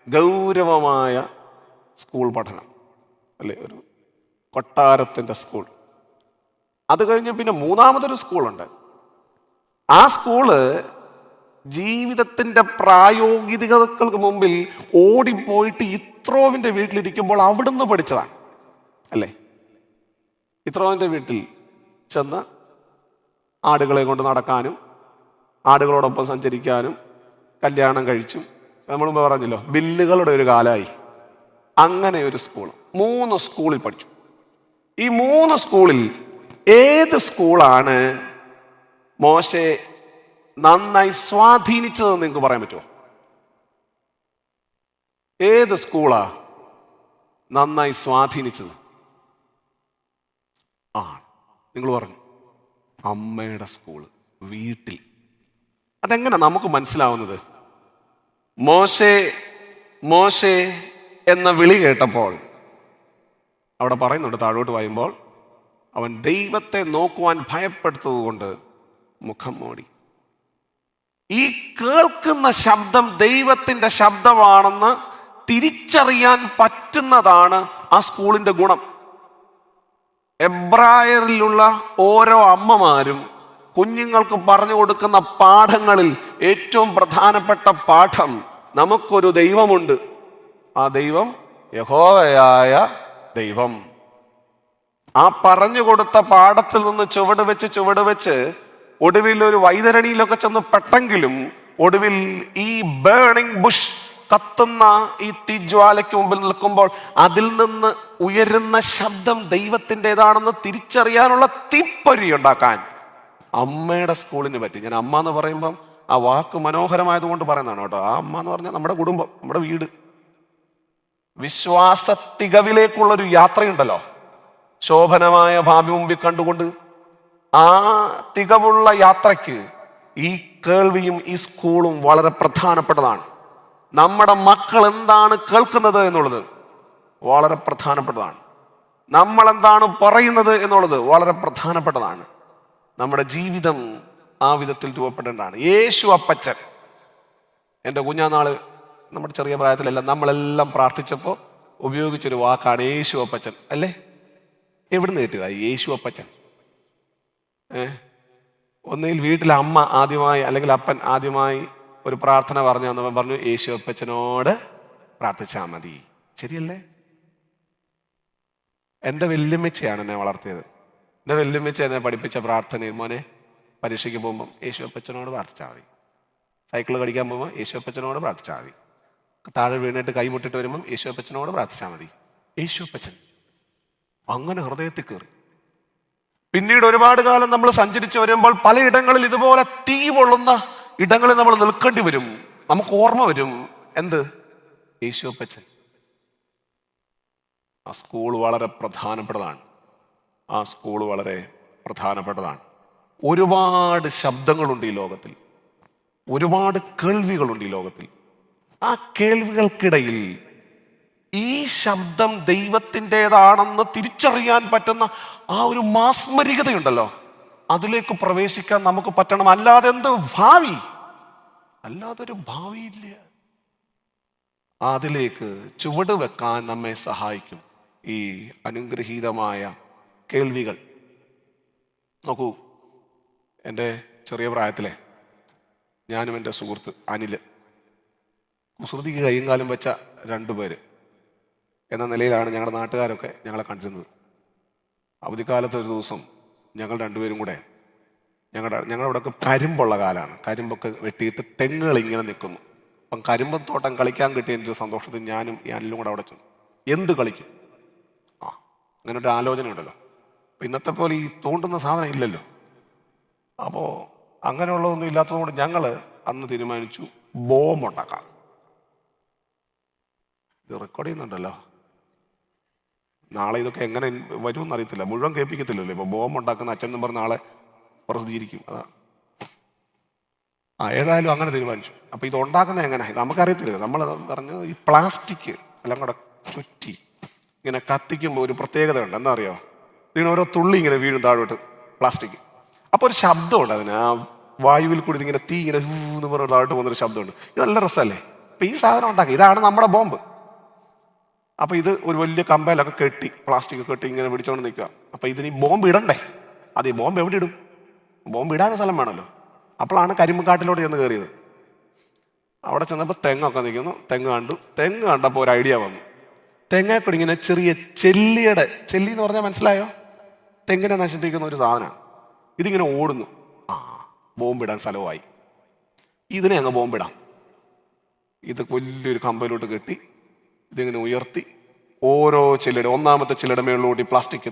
ഗൗരവമായ സ്കൂൾ പഠനം അല്ലേ? ഒരു കൊട്ടാരത്തിൻ്റെ സ്കൂൾ. അത് കഴിഞ്ഞ് പിന്നെ 3-മതൊരു സ്കൂളുണ്ട്. ആ സ്കൂള് ജീവിതത്തിൻ്റെ പ്രായോഗികതകൾക്ക് മുമ്പിൽ ഓടിപ്പോയിട്ട് ഇത്രോവിൻ്റെ വീട്ടിലിരിക്കുമ്പോൾ അവിടുന്ന് പഠിച്ചതാണ് അല്ലേ? ഇത്രോവിൻ്റെ വീട്ടിൽ ചെന്ന് ആടുകളെ കൊണ്ട് നടക്കാനും ആടുകളോടൊപ്പം സഞ്ചരിക്കാനും കല്യാണം കഴിച്ചും നമ്മൾ പറഞ്ഞല്ലോ ബില്ലുകളുടെ ഒരു കാലമായി. അങ്ങനെ ഒരു സ്കൂൾ 3 സ്കൂളിൽ പഠിച്ചു. ഈ 3 സ്കൂളിൽ ഏത് സ്കൂളാണ് മോശെ നന്നായി സ്വാധീനിച്ചതെന്ന് നിങ്ങൾക്ക് പറയാൻ പറ്റുമോ? ഏത് സ്കൂളാ നന്നായി സ്വാധീനിച്ചത്? നിങ്ങൾ പറഞ്ഞു അമ്മയുടെ സ്കൂള്, വീട്ടിൽ. അതെങ്ങനെ നമുക്ക് മനസ്സിലാവുന്നത്? മോശെ മോശെ എന്ന വിളി കേട്ടപ്പോൾ അവിടെ പറയുന്നുണ്ട്, താഴോട്ട് വായുമ്പോൾ, അവൻ ദൈവത്തെ നോക്കുവാൻ ഭയപ്പെടുത്തത് കൊണ്ട് മുഖം മൂടി. ഈ കേൾക്കുന്ന ശബ്ദം ദൈവത്തിൻ്റെ ശബ്ദമാണെന്ന് തിരിച്ചറിയാൻ പറ്റുന്നതാണ് ആ സ്കൂളിൻ്റെ ഗുണം. എബ്രായരിലുള്ള ഓരോ അമ്മമാരും കുഞ്ഞുങ്ങൾക്ക് പറഞ്ഞു കൊടുക്കുന്ന പാഠങ്ങളിൽ ഏറ്റവും പ്രധാനപ്പെട്ട പാഠം, നമുക്കൊരു ദൈവമുണ്ട്, ആ ദൈവം യഹോവയായ ദൈവം. ആ പറഞ്ഞു കൊടുത്ത പാഠത്തിൽ നിന്ന് ചുവട് വെച്ച് ഒടുവിൽ ഒരു വൈതരണിയിലൊക്കെ ചെന്ന് പെട്ടെങ്കിലും ഒടുവിൽ ഈ ബേണിംഗ് ബുഷ്, കത്തുന്ന ഈ തീജ്വാലയ്ക്ക് മുമ്പിൽ നിൽക്കുമ്പോൾ അതിൽ നിന്ന് ഉയരുന്ന ശബ്ദം ദൈവത്തിൻ്റെതാണെന്ന് തിരിച്ചറിയാനുള്ള തീപ്പൊരി ഉണ്ടാക്കാൻ അമ്മയുടെ സ്കൂളിന് പറ്റി. ഞാൻ അമ്മ എന്ന് പറയുമ്പം ആ വാക്ക് മനോഹരമായതുകൊണ്ട് പറയുന്നതാണ് കേട്ടോ. ആ അമ്മ എന്ന് പറഞ്ഞാൽ നമ്മുടെ കുടുംബം, നമ്മുടെ വീട്. വിശ്വാസ തികവിലേക്കുള്ളൊരു യാത്രയുണ്ടല്ലോ, ശോഭനമായ ഭാവി മുമ്പിൽ കണ്ടുകൊണ്ട്. ആ തികവുള്ള യാത്രയ്ക്ക് ഈ കേൾവിയും ഈ സ്കൂളും വളരെ പ്രധാനപ്പെട്ടതാണ്. നമ്മുടെ മക്കൾ എന്താണ് കേൾക്കുന്നത് എന്നുള്ളത് വളരെ പ്രധാനപ്പെട്ടതാണ്. നമ്മൾ എന്താണ് പറയുന്നത് എന്നുള്ളത് വളരെ പ്രധാനപ്പെട്ടതാണ്. നമ്മുടെ ജീവിതം ആ വിധത്തിൽ രൂപപ്പെടേണ്ടതാണ്. യേശു അപ്പച്ചൻ, എൻ്റെ കുഞ്ഞാനാള് നമ്മുടെ ചെറിയ പ്രായത്തിലെല്ലാം നമ്മളെല്ലാം പ്രാർത്ഥിച്ചപ്പോൾ ഉപയോഗിച്ചൊരു വാക്കാണ് യേശു അപ്പച്ചൻ അല്ലേ? എവിടുന്ന് കിട്ടിയതാ യേശു അപ്പച്ചൻ? ഒന്നുകിൽ വീട്ടിലെ അമ്മ ആദ്യമായി അല്ലെങ്കിൽ അപ്പൻ ആദ്യമായി ഒരു പ്രാർത്ഥന പറഞ്ഞു തന്നവൻ പറഞ്ഞു യേശു അപ്പച്ചനോട് പ്രാർത്ഥിച്ചാൽ മതി. ശരിയല്ലേ? എൻ്റെ വല്യമ്മച്ചയാണ് എന്നെ വളർത്തിയത്. എൻ്റെ വല്യമ്മച്ച എന്നെ പഠിപ്പിച്ച പ്രാർത്ഥനയിൽ, മോനെ പരീക്ഷയ്ക്ക് പോകുമ്പം യേശു അപ്പച്ചനോട് പ്രാർത്ഥിച്ചാൽ മതി. സൈക്കിൾ കടിക്കാൻ പോകുമ്പോൾ യേശുപ്പച്ചനോട് പ്രാർത്ഥിച്ചാൽ മതി. താഴെ വീണിട്ട് കൈമുട്ടിട്ട് വരുമ്പം യേശുപ്പച്ചനോട് പ്രാർത്ഥിച്ചാൽ മതി. യേശുപ്പച്ചൻ അങ്ങനെ ഹൃദയത്തിൽ കയറി. പിന്നീട് ഒരുപാട് കാലം നമ്മൾ സഞ്ചരിച്ച് വരുമ്പോൾ പലയിടങ്ങളിൽ ഇതുപോലെ തീ പൊള്ളുന്ന ഇടങ്ങളിൽ നമ്മൾ നിൽക്കേണ്ടി വരും. നമുക്ക് ഓർമ്മ വരും എന്ത്? യേശുപ്പച്ചൻ. ആ സ്കൂൾ വളരെ പ്രധാനപ്പെട്ടതാണ്. ആ സ്കൂൾ വളരെ പ്രധാനപ്പെട്ടതാണ്. ഒരുപാട് ശബ്ദങ്ങളുണ്ട് ഈ ലോകത്തിൽ, ഒരുപാട് കേൾവികളുണ്ട് ഈ ലോകത്തിൽ. ആ കേൾവികൾക്കിടയിൽ ഈ ശബ്ദം ദൈവത്തിൻ്റെതാണെന്ന് തിരിച്ചറിയാൻ പറ്റുന്ന ആ ഒരു മാസ്മരികതയുണ്ടല്ലോ, അതിലേക്ക് പ്രവേശിക്കാൻ നമുക്ക് പറ്റണം. അല്ലാതെ എന്ത് ഭാവി? അല്ലാതൊരു ഭാവിയില്ല. അതിലേക്ക് ചുവട് വെക്കാൻ നമ്മെ സഹായിക്കും ഈ അനുഗ്രഹീതമായ കേൾവികൾ. നോക്കൂ, എൻ്റെ ചെറിയ പ്രായത്തിലെ ഞാനും എൻ്റെ സുഹൃത്ത് അനില്, കുസൃതിക്ക് കൈയും കാലും വെച്ച രണ്ടുപേര് എന്ന നിലയിലാണ് ഞങ്ങളുടെ നാട്ടുകാരൊക്കെ ഞങ്ങളെ കണ്ടിരുന്നത്. അവധിക്കാലത്ത് ഒരു ദിവസം ഞങ്ങൾ രണ്ടുപേരും കൂടെ ഞങ്ങളവിടെയൊക്കെ കരിമ്പുള്ള കാലമാണ്. കരിമ്പൊക്കെ വെട്ടിയിട്ട് തെങ്ങുകൾ ഇങ്ങനെ നിൽക്കുന്നു. അപ്പം കരിമ്പത്തോട്ടം കളിക്കാൻ കിട്ടിയതിൻ്റെ ഒരു സന്തോഷത്തിൽ ഞാനും ഈ അനിലും കൂടെ അവിടെ ചെന്നു. എന്ത് കളിക്കും? അങ്ങനെ ഒരു ആലോചന ഉണ്ടല്ലോ. അപ്പം ഇന്നത്തെ പോലെ ഈ തോണ്ടുന്ന സാധനം ഇല്ലല്ലോ. അപ്പോൾ അങ്ങനെയുള്ളതൊന്നും ഇല്ലാത്തതുകൊണ്ട് ഞങ്ങൾ അന്ന് തീരുമാനിച്ചു ബോംബുണ്ടാക്കാം. ഇത് റെക്കോർഡ് ചെയ്യുന്നുണ്ടല്ലോ, നാളെ ഇതൊക്കെ എങ്ങനെ വരുമെന്ന് അറിയത്തില്ല, മുഴുവൻ കേൾപ്പിക്കത്തില്ലല്ലോ. ഇപ്പോൾ ബോംബുണ്ടാക്കുന്ന അച്ഛൻ എന്ന് പറഞ്ഞ ആളെ പ്രസിദ്ധീകരിക്കും. അതാ ഏതായാലും അങ്ങനെ തീരുമാനിച്ചു. അപ്പോൾ ഇത് ഉണ്ടാക്കുന്നത് എങ്ങനെ നമുക്കറിയത്തില്ല. നമ്മൾ പറഞ്ഞു ഈ പ്ലാസ്റ്റിക് എല്ലാം കൂടെ ചുറ്റി ഇങ്ങനെ കത്തിക്കുമ്പോൾ ഒരു പ്രത്യേകത ഉണ്ട്. എന്താ അറിയോ? ഇതിന് ഓരോ തുള്ളി ഇങ്ങനെ വീഴും താഴോട്ട്, പ്ലാസ്റ്റിക്. അപ്പോൾ ഒരു ശബ്ദമുണ്ട് അതിന്. ആ വായുവിൽ കൂടി ഇങ്ങനെ തീ ഇങ്ങനെ എന്ന് പറഞ്ഞ താഴോട്ട് പോകുന്നൊരു ശബ്ദമുണ്ട്. ഇത് നല്ല രസമല്ലേ? അപ്പം ഈ സാധനം ഉണ്ടാക്കി, ഇതാണ് നമ്മുടെ ബോംബ്. അപ്പോൾ ഇത് ഒരു വലിയ കമ്പയിലൊക്കെ കെട്ടി, പ്ലാസ്റ്റിക് കെട്ടി ഇങ്ങനെ പിടിച്ചോണ്ട് നിൽക്കുക. അപ്പോൾ ഇതിന് ഈ ബോംബ് ഇടണ്ടേ? അത് ഈ ബോംബ് എവിടെ ഇടും? ബോംബ് ഇടാനും സ്ഥലം വേണമല്ലോ. അപ്പോഴാണ് കരിമ്പുകാട്ടിലോട്ട് ചെന്ന് കയറിയത്. അവിടെ ചെന്നപ്പോൾ തെങ്ങൊക്കെ നിൽക്കുന്നു. തെങ്ങ് കണ്ടപ്പോൾ ഒരു ഐഡിയ വന്നു. തെങ്ങേക്കൂടി ഇങ്ങനെ ചെറിയ ചെല്ലി എന്ന് പറഞ്ഞാൽ മനസ്സിലായോ? തെങ്ങിനെ നശിപ്പിക്കുന്ന ഒരു സാധനമാണ്. ഇതിങ്ങനെ ഓടുന്നു. ബോംബിടാൻ സ്ഥലമായി. ഇതിനെ അങ്ങ് ബോംബിടാം. ഇത് വലിയൊരു കമ്പയിലോട്ട് കെട്ടി ഇതിങ്ങനെ ഉയർത്തി ഓരോ ചെല്ലിയുടെ ഒന്നാമത്തെ ചെല്ലിയുടെ മേളിലോട്ട് പ്ലാസ്റ്റിക്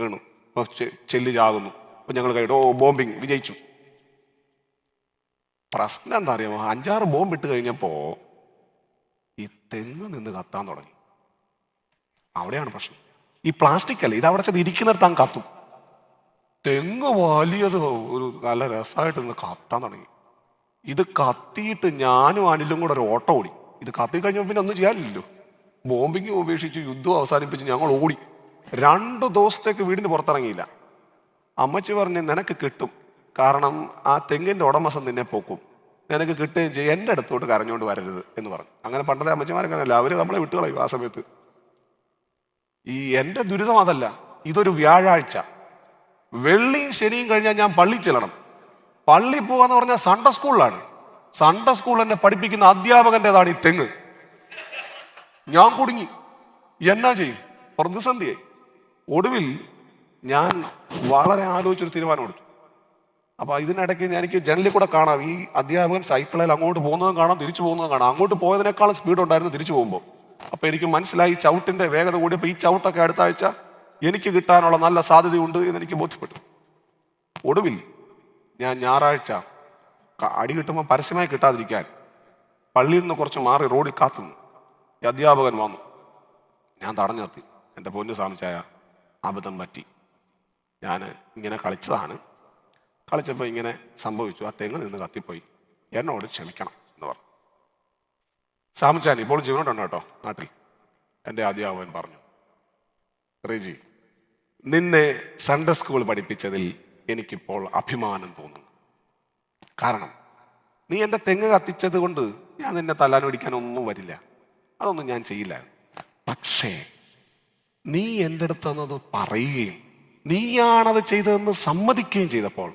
വീണു. അപ്പോൾ ചെല്ലി ചാകുന്നു. അപ്പോൾ ഞങ്ങൾ കേട്ടോ ബോംബിങ് വിജയിച്ചു. പ്രശ്നം എന്താ അറിയാമോ? 5-6 ബോംബ് ഇട്ട് കഴിഞ്ഞപ്പോൾ ഈ തെങ്ങ് നിന്ന് കത്താൻ തുടങ്ങി. അവിടെയാണ് പ്രശ്നം. ഈ പ്ലാസ്റ്റിക് അല്ലേ, ഇത് അവിടെ ചെന്ന് ഇരിക്കുന്നിടത്ത് അങ്ങ് കത്തും. തെങ്ങ് വലിയത് ഒരു നല്ല രസമായിട്ട് നിന്ന് കത്താൻ തുടങ്ങി. ഇത് കത്തിയിട്ട് ഞാനും അനിലും കൂടെ ഒരു ഓട്ടം ഓടി. ഇത് കത്തി കഴിഞ്ഞപ്പോൾ പിന്നെ ഒന്നും ചെയ്യാനില്ലല്ലോ. ബോംബിങ് ഉപേക്ഷിച്ച് യുദ്ധം അവസാനിപ്പിച്ച് ഞങ്ങൾ ഓടി. 2 ദിവസത്തേക്ക് വീടിന് പുറത്തിറങ്ങിയില്ല. അമ്മച്ചി പറഞ്ഞ് നിനക്ക് കിട്ടും, കാരണം ആ തെങ്ങിൻ്റെ ഉടമസ്ഥൻ നിന്നെ പോക്കും, നിനക്ക് കിട്ടുകയും ചെയ്യും, എൻ്റെ അടുത്തോട്ട് കരഞ്ഞുകൊണ്ട് വരരുത് എന്ന് പറഞ്ഞു. അങ്ങനെ പണ്ടത്തെ അമ്മച്ചിമാരൊക്കെ അല്ല, അവർ നമ്മളെ വിട്ടുകളയും ആ സമയത്ത്. ഈ എൻ്റെ ദുരിതം അതല്ല, ഇതൊരു വ്യാഴാഴ്ച, വെള്ളിയും ശനിയും കഴിഞ്ഞാൽ ഞാൻ പള്ളി ചെല്ലണം. പള്ളി പോകാന്ന് പറഞ്ഞാൽ സൺഡേ സ്കൂളിലാണ്. സൺഡേ സ്കൂൾ എന്നെ പഠിപ്പിക്കുന്ന അധ്യാപകൻ്റെതാണ് ഈ തെങ്ങ്. ഞാൻ കുടുങ്ങി. എന്നാ ചെയ്യും? പ്രതിസന്ധിയായി. ഒടുവിൽ ഞാൻ വളരെ ആലോചിച്ചൊരു തീരുമാനം എടുത്തു. അപ്പോൾ ഇതിനിടയ്ക്ക് എനിക്ക് ജനലിൽ കൂടെ കാണാം ഈ അധ്യാപകൻ സൈക്കിളിൽ അങ്ങോട്ട് പോകുന്നതും കാണാം, തിരിച്ചു പോകുന്നതും കാണാം. അങ്ങോട്ട് പോയതിനേക്കാളും സ്പീഡ് ഉണ്ടായിരുന്നു തിരിച്ചു പോകുമ്പോൾ. അപ്പോൾ എനിക്ക് മനസ്സിലായി ചവിട്ടിൻ്റെ വേഗത കൂടിയപ്പോൾ ഈ ചവിട്ടൊക്കെ അടുത്ത ആഴ്ച എനിക്ക് കിട്ടാനുള്ള നല്ല സാധ്യതയുണ്ട് എന്നെനിക്ക് ബോധ്യപ്പെട്ടു. ഒടുവിൽ ഞാൻ ഞായറാഴ്ച അടി കിട്ടുമ്പോൾ പരസ്യമായി കിട്ടാതിരിക്കാൻ പള്ളിയിൽ നിന്ന് കുറച്ച് മാറി റോഡിൽ കാത്തുനിന്നു. ഈ അധ്യാപകൻ വന്നു. ഞാൻ തടഞ്ഞു നിർത്തി. എൻ്റെ പൊന്നു സ്വാമിച്ചായ, അബദ്ധം പറ്റി, ഞാൻ ഇങ്ങനെ കളിച്ചപ്പോൾ ഇങ്ങനെ സംഭവിച്ചു, ആ തെങ്ങ് നിന്ന് കത്തിപ്പോയി, എന്നോട് ക്ഷമിക്കണം എന്ന് പറഞ്ഞു. സ്വാമിച്ചാൻ ഇപ്പോൾ ജീവനോടുണ്ട് കേട്ടോ നാട്ടിൽ. എൻ്റെ അധ്യാപകൻ പറഞ്ഞു, റേജി, നിന്നെ സൺഡേ സ്കൂൾ പഠിപ്പിച്ചതിൽ എനിക്കിപ്പോൾ അഭിമാനം തോന്നുന്നു. കാരണം നീ എൻ്റെ തെങ്ങ് കത്തിച്ചത് കൊണ്ട് ഞാൻ നിന്നെ തല്ലാൻ പിടിക്കാനൊന്നും വരില്ല, അതൊന്നും ഞാൻ ചെയ്യില്ല. പക്ഷേ നീ എൻ്റെ അടുത്ത് തന്നത് പറയുകയും നീയാണത് ചെയ്തതെന്ന് സമ്മതിക്കുകയും ചെയ്തപ്പോൾ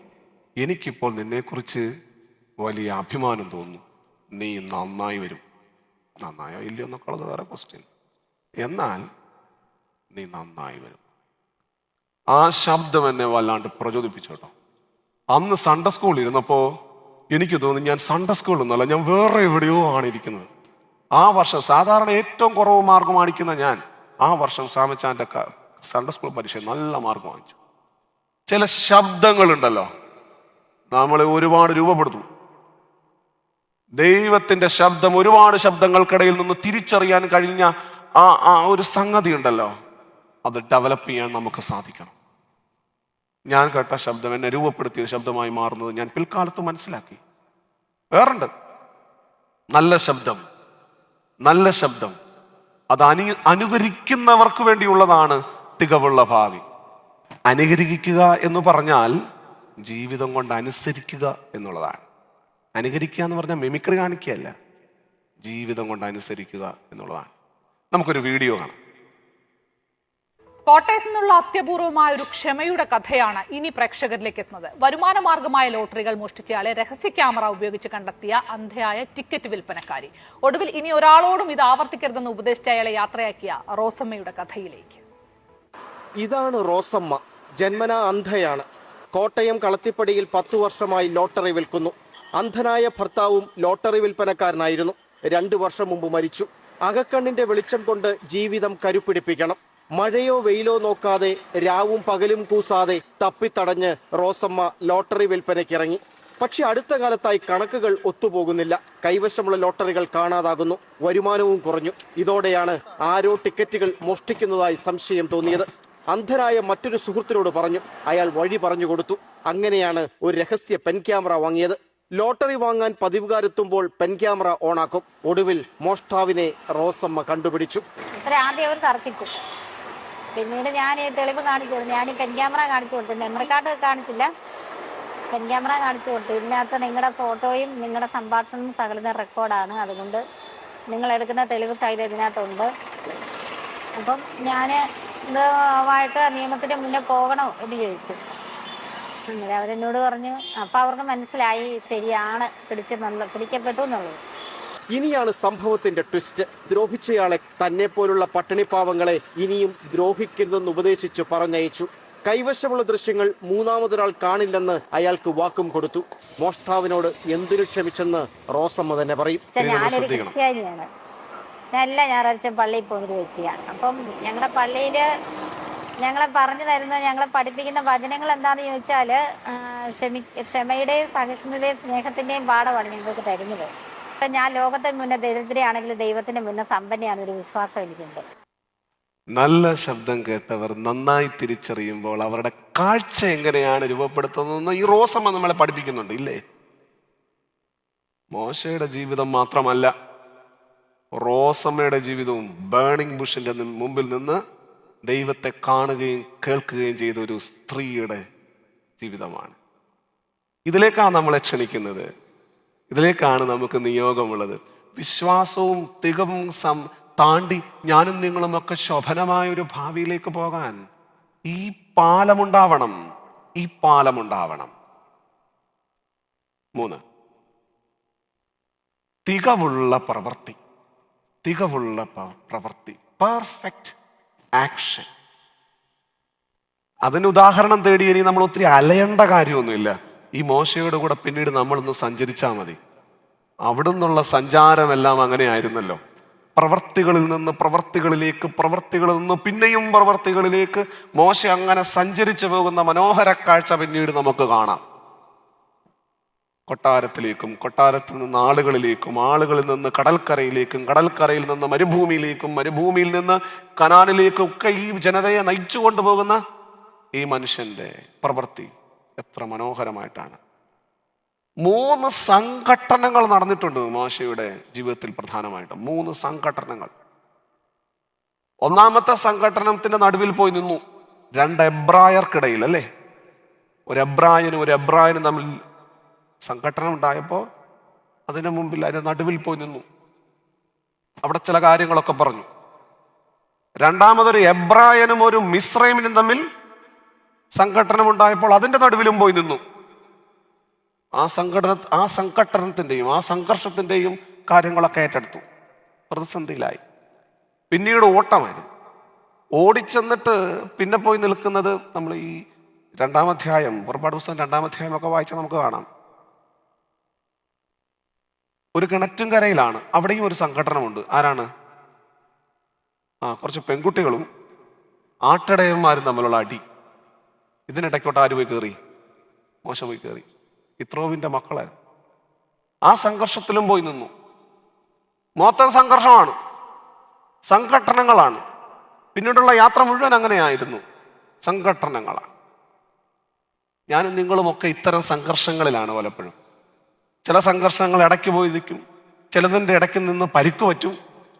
എനിക്കിപ്പോൾ നിന്നെക്കുറിച്ച് വലിയ അഭിമാനം തോന്നുന്നു. നീ നന്നായി വരും. നന്നായോ ഇല്ലയോ എന്നൊക്കെ ഉള്ളത് വേറെ ക്വസ്റ്റ്യൻ. എന്നാൽ നീ നന്നായി വരും. ആ ശബ്ദം എന്നെ വല്ലാണ്ട് പ്രചോദിപ്പിച്ചു കേട്ടോ. അന്ന് സൺഡേ സ്കൂളിൽ ഇരുന്നപ്പോൾ എനിക്ക് തോന്നി ഞാൻ സൺഡേ സ്കൂളിൽ നിന്നല്ല, ഞാൻ വേറെ എവിടെയോ ആണ് ഇരിക്കുന്നത്. ആ വർഷം സാധാരണ ഏറ്റവും കുറവ് മാർക്ക് വാങ്ങിക്കുന്ന ഞാൻ ആ വർഷം സാമിച്ചാൻ്റെ സൺഡേ സ്കൂൾ പരീക്ഷ നല്ല മാർക്ക് വാങ്ങിച്ചു. ചില ശബ്ദങ്ങളുണ്ടല്ലോ നമ്മളെ ഒരുപാട് രൂപപ്പെടുത്തും. ദൈവത്തിന്റെ ശബ്ദം, ഒരുപാട് ശബ്ദങ്ങൾക്കിടയിൽ നിന്ന് തിരിച്ചറിയാൻ കഴിഞ്ഞ ആ ഒരു സംഗതി ഉണ്ടല്ലോ, അത് ഡെവലപ്പ് ചെയ്യാൻ നമുക്ക് സാധിക്കണം. ഞാൻ കേട്ട ശബ്ദം എന്നെ രൂപപ്പെടുത്തിയ ശബ്ദമായി മാറുന്നത് ഞാൻ പിൽക്കാലത്ത് മനസ്സിലാക്കി. വേറുണ്ട് നല്ല ശബ്ദം, നല്ല ശബ്ദം അത് അനുകരിക്കുന്നവർക്ക് വേണ്ടിയുള്ളതാണ് തികവുള്ള ഭാവി. അനുകരിക്കുക എന്ന് പറഞ്ഞാൽ ജീവിതം കൊണ്ട് അനുസരിക്കുക എന്നുള്ളതാണ്. അനുകരിക്കുക എന്ന് പറഞ്ഞാൽ മിമിക്രി കാണിക്കുകയല്ല, ജീവിതം കൊണ്ട് അനുസരിക്കുക എന്നുള്ളതാണ്. നമുക്കൊരു വീഡിയോ കാണാം. കോട്ടയത്ത് നിന്നുള്ള അത്യപൂർവമായ ഒരു ക്ഷമയുടെ കഥയാണ് ഇനി പ്രേക്ഷകരിലേക്ക് എത്തുന്നത്. വരുമാന മാർഗമായ ലോട്ടറികൾ മോഷ്ടിച്ചയാളെ രഹസ്യ ക്യാമറ ഉപയോഗിച്ച് കണ്ടെത്തിയ അന്ധയായ ടിക്കറ്റ് വിൽപ്പനക്കാരി. ഒടുവിൽ ഇനി ഒരാളോടും ഇത് ആവർത്തിക്കരുതെന്ന് ഉപദേശിച്ച അയാളെ യാത്രയാക്കിയ റോസമ്മയുടെ കഥയിലേക്ക്. ഇതാണ് റോസമ്മ. ജന്മനാ അന്ധയാണ്. കോട്ടയം കളത്തിപ്പടിയിൽ 10 വർഷമായി ലോട്ടറി വിൽക്കുന്നു. അന്ധനായ ഭർത്താവും ലോട്ടറി വിൽപ്പനക്കാരനായിരുന്നു. 2 വർഷം മുമ്പ് മരിച്ചു. അകക്കണ്ണിന്റെ വെളിച്ചം കൊണ്ട് ജീവിതം കരുപ്പിടിപ്പിക്കണം. മഴയോ വെയിലോ നോക്കാതെ രാവും പകലും കൂസാതെ തപ്പിത്തടഞ്ഞ് റോസമ്മ ലോട്ടറി വിൽപ്പനയ്ക്കിറങ്ങി. പക്ഷെ അടുത്ത കാലത്തായി കണക്കുകൾ ഒത്തുപോകുന്നില്ല. കൈവശമുള്ള ലോട്ടറികൾ കാണാതാകുന്നു. വരുമാനവും കുറഞ്ഞു. ഇതോടെയാണ് ആരോ ടിക്കറ്റുകൾ മോഷ്ടിക്കുന്നതായി സംശയം തോന്നിയത്. അന്ധനായ മറ്റൊരു സുഹൃത്തിനോട് പറഞ്ഞു. അയാൾ വഴി പറഞ്ഞു കൊടുത്തു. അങ്ങനെയാണ് ഒരു രഹസ്യ പെൻ ക്യാമറ വാങ്ങിയത്. ലോട്ടറി വാങ്ങാൻ പതിവുകാരെത്തുമ്പോൾ പെൻ ക്യാമറ ഓണാക്കും. ഒടുവിൽ മോഷ്ടാവിനെ റോസമ്മ കണ്ടുപിടിച്ചു. ആദ്യം അവർ തർക്കിച്ചു. പിന്നീട് ഞാൻ തെളിവ് കാണിച്ചു കൊടുത്തു. ഞാൻ പെൻ ക്യാമറ കാണിച്ചു കൊടുത്തു. മെമ്മറി കാർഡ് കാണിച്ചില്ല, പെൻ ക്യാമറ കാണിച്ചു കൊടുത്തു. ഇതിനകത്ത് നിങ്ങളുടെ ഫോട്ടോയും നിങ്ങളുടെ സംഭാഷണവും സകലത റെക്കോർഡാണ്. അതുകൊണ്ട് നിങ്ങൾ എടുക്കുന്ന തെളിവ് സഹിതം ഇതിനകത്തുണ്ട്. അപ്പം ഞാൻ ഇതുമായിട്ട് നിയമത്തിന് മുന്നേ പോകണോ എന്ന് ചോദിച്ചു. അങ്ങനെ അവരെന്നോട് പറഞ്ഞു. അപ്പം അവർക്ക് മനസ്സിലായി ശരിയാണ്, പിടിക്കപ്പെട്ടു എന്നുള്ളത്. ഇനിയാണ് സംഭവത്തിന്റെ ട്വിസ്റ്റ്. ദ്രോഹിച്ചയാളെ തന്നെ പോലുള്ള പട്ടിണിപ്പാവങ്ങളെ ഇനിയും ദ്രോഹിക്കരുതെന്ന് ഉപദേശിച്ചു പറഞ്ഞയച്ചു. കൈവശമുള്ള ദൃശ്യങ്ങൾ മൂന്നാമതൊരാൾ കാണില്ലെന്ന് അയാൾക്ക് വാക്കും കൊടുത്തു. മോഷ്ടാവിനോട് എന്തിനു ക്ഷമിച്ചെന്ന് റോസമ്മ തന്നെ പറയും. ഞാനൊരു ക്രിസ്ത്യാനിയാണ്. എല്ലാ ഞായറാഴ്ച പള്ളിയിൽ പോകുന്നൊരു വ്യക്തിയാണ്. അപ്പം ഞങ്ങളുടെ പള്ളിയിൽ ഞങ്ങളെ പറഞ്ഞു തരുന്ന, ഞങ്ങളെ പഠിപ്പിക്കുന്ന വചനങ്ങൾ എന്താണെന്ന് ചോദിച്ചാൽ ക്ഷമയുടെയും സഹിഷ്ണുതയും സ്നേഹത്തിന്റെയും പാഠമാണ് ഞങ്ങൾക്ക് തരുന്നത്. ഞാൻ ലോകത്തിന് മുന്നേ ദരിദ്രയാണെങ്കിൽ ദൈവത്തിന്റെ മുന്നേ സമ്പന്നയാണെന്നൊരു വിശ്വാസം എനിക്കുണ്ട്. നല്ല ശബ്ദം കേട്ടവർ നന്നായി തിരിച്ചറിയുമ്പോൾ അവരുടെ കാഴ്ച എങ്ങനെയാണ് രൂപപ്പെടുത്തുന്നതെന്ന് ഈ റോസമ്മ നമ്മളെ പഠിപ്പിക്കുന്നുണ്ട്, ഇല്ലേ? മോശയുടെ ജീവിതം മാത്രമല്ല, റോസമ്മയുടെ ജീവിതവും ബേണിംഗ് ബുഷിന്റെ മുമ്പിൽ നിന്ന് ദൈവത്തെ കാണുകയും കേൾക്കുകയും ചെയ്ത ഒരു സ്ത്രീയുടെ ജീവിതമാണ്. ഇതിലേക്കാണ് നമ്മളെ ക്ഷണിക്കുന്നത്, ഇതിലേക്കാണ് നമുക്ക് നിയോഗമുള്ളത്. വിശ്വാസവും തികവും താണ്ടി ഞാനും നിങ്ങളും ഒക്കെ ശോഭനമായ ഒരു ഭാവിയിലേക്ക് പോകാൻ ഈ പാലമുണ്ടാവണം, ഈ പാലമുണ്ടാവണം. 3, തികവുള്ള പ്രവൃത്തി. തികവുള്ള പ്രവൃത്തി, പെർഫെക്റ്റ് ആക്ഷൻ. അതിന് ഉദാഹരണം തേടി ഇനി നമ്മൾ ഒത്തിരി അലയേണ്ട കാര്യമൊന്നുമില്ല. ഈ മോശയുടെ കൂടെ പിന്നീട് നമ്മളൊന്ന് സഞ്ചരിച്ചാൽ മതി. അവിടെ നിന്നുള്ള സഞ്ചാരമെല്ലാം അങ്ങനെ ആയിരുന്നല്ലോ. പ്രവർത്തികളിൽ നിന്ന് പ്രവർത്തികളിലേക്ക്, പ്രവർത്തികളിൽ നിന്ന് പിന്നെയും പ്രവർത്തികളിലേക്ക് മോശ അങ്ങനെ സഞ്ചരിച്ചു പോകുന്ന മനോഹര കാഴ്ച പിന്നീട് നമുക്ക് കാണാം. കൊട്ടാരത്തിലേക്കും, കൊട്ടാരത്തിൽ നിന്ന് ആളുകളിലേക്കും, ആളുകളിൽ നിന്ന് കടൽക്കരയിലേക്കും, കടൽക്കരയിൽ നിന്ന് മരുഭൂമിയിലേക്കും, മരുഭൂമിയിൽ നിന്ന് കനാനിലേക്കും ഒക്കെ ഈ ജനതയെ നയിച്ചു കൊണ്ടുപോകുന്ന ഈ മനുഷ്യന്റെ പ്രവൃത്തി എത്ര മനോഹരമായിട്ടാണ്. 3 സംഘട്ടനങ്ങൾ നടന്നിട്ടുണ്ട് മോശയുടെ ജീവിതത്തിൽ. പ്രധാനമായിട്ടും 3 സംഘട്ടനങ്ങൾ. ഒന്നാമത്തെ സംഘട്ടനത്തിന്റെ നടുവിൽ പോയി നിന്നു. 2 എബ്രായർക്കിടയിൽ, അല്ലേ? ഒരു എബ്രായനും തമ്മിൽ സംഘട്ടനം ഉണ്ടായപ്പോൾ അതിന് മുമ്പിൽ, അതിന്റെ നടുവിൽ പോയി നിന്നു. അവിടെ ചില കാര്യങ്ങളൊക്കെ പറഞ്ഞു. രണ്ടാമതൊരു എബ്രായനും ഒരു മിസ്രൈമിനും തമ്മിൽ സംഘട്ടനം ഉണ്ടായപ്പോൾ അതിന്റെ നടുവിലും പോയി നിന്നു. ആ സംഘട്ടനത്തിന്റെയും ആ സംഘർഷത്തിന്റെയും കാര്യങ്ങളൊക്കെ ഏറ്റെടുത്തു. പ്രതിസന്ധിയിലായി. പിന്നീട് ഓട്ടമായിരുന്നു. ഓടിച്ചെന്നിട്ട് പിന്നെ പോയി നിൽക്കുന്നത് നമ്മൾ ഈ 2-ാം അധ്യായം, പുറപ്പാട് പുസ്തകം 2-ാം അധ്യായം ഒക്കെ വായിച്ചാൽ നമുക്ക് കാണാം. ഒരു കിണറ്റുംകരയിലാണ്. അവിടെയും ഒരു സംഘടനമുണ്ട്. ആരാണ്? കുറച്ച് പെൺകുട്ടികളും ആട്ടിടയന്മാരും തമ്മിലുള്ള അടി. ഇതിനിടയ്ക്കോട്ട് ആര് പോയി കയറി? മോശ പോയി കയറി. യിത്രോവിന്റെ മക്കളായിരുന്നു. ആ സംഘർഷത്തിലും പോയി നിന്നു. മൊത്തം സംഘർഷമാണ്, സംഘട്ടനങ്ങളാണ്. പിന്നീടുള്ള യാത്ര മുഴുവൻ അങ്ങനെയായിരുന്നു, സംഘട്ടനങ്ങളാണ്. ഞാനും നിങ്ങളുമൊക്കെ ഇത്തരം സംഘർഷങ്ങളിലാണ് പലപ്പോഴും. ചില സംഘർഷങ്ങൾ ഇടയ്ക്ക് പോയി നിൽക്കും, ചിലതിൻ്റെ ഇടയ്ക്ക് നിന്ന് പരിക്ക് പറ്റും,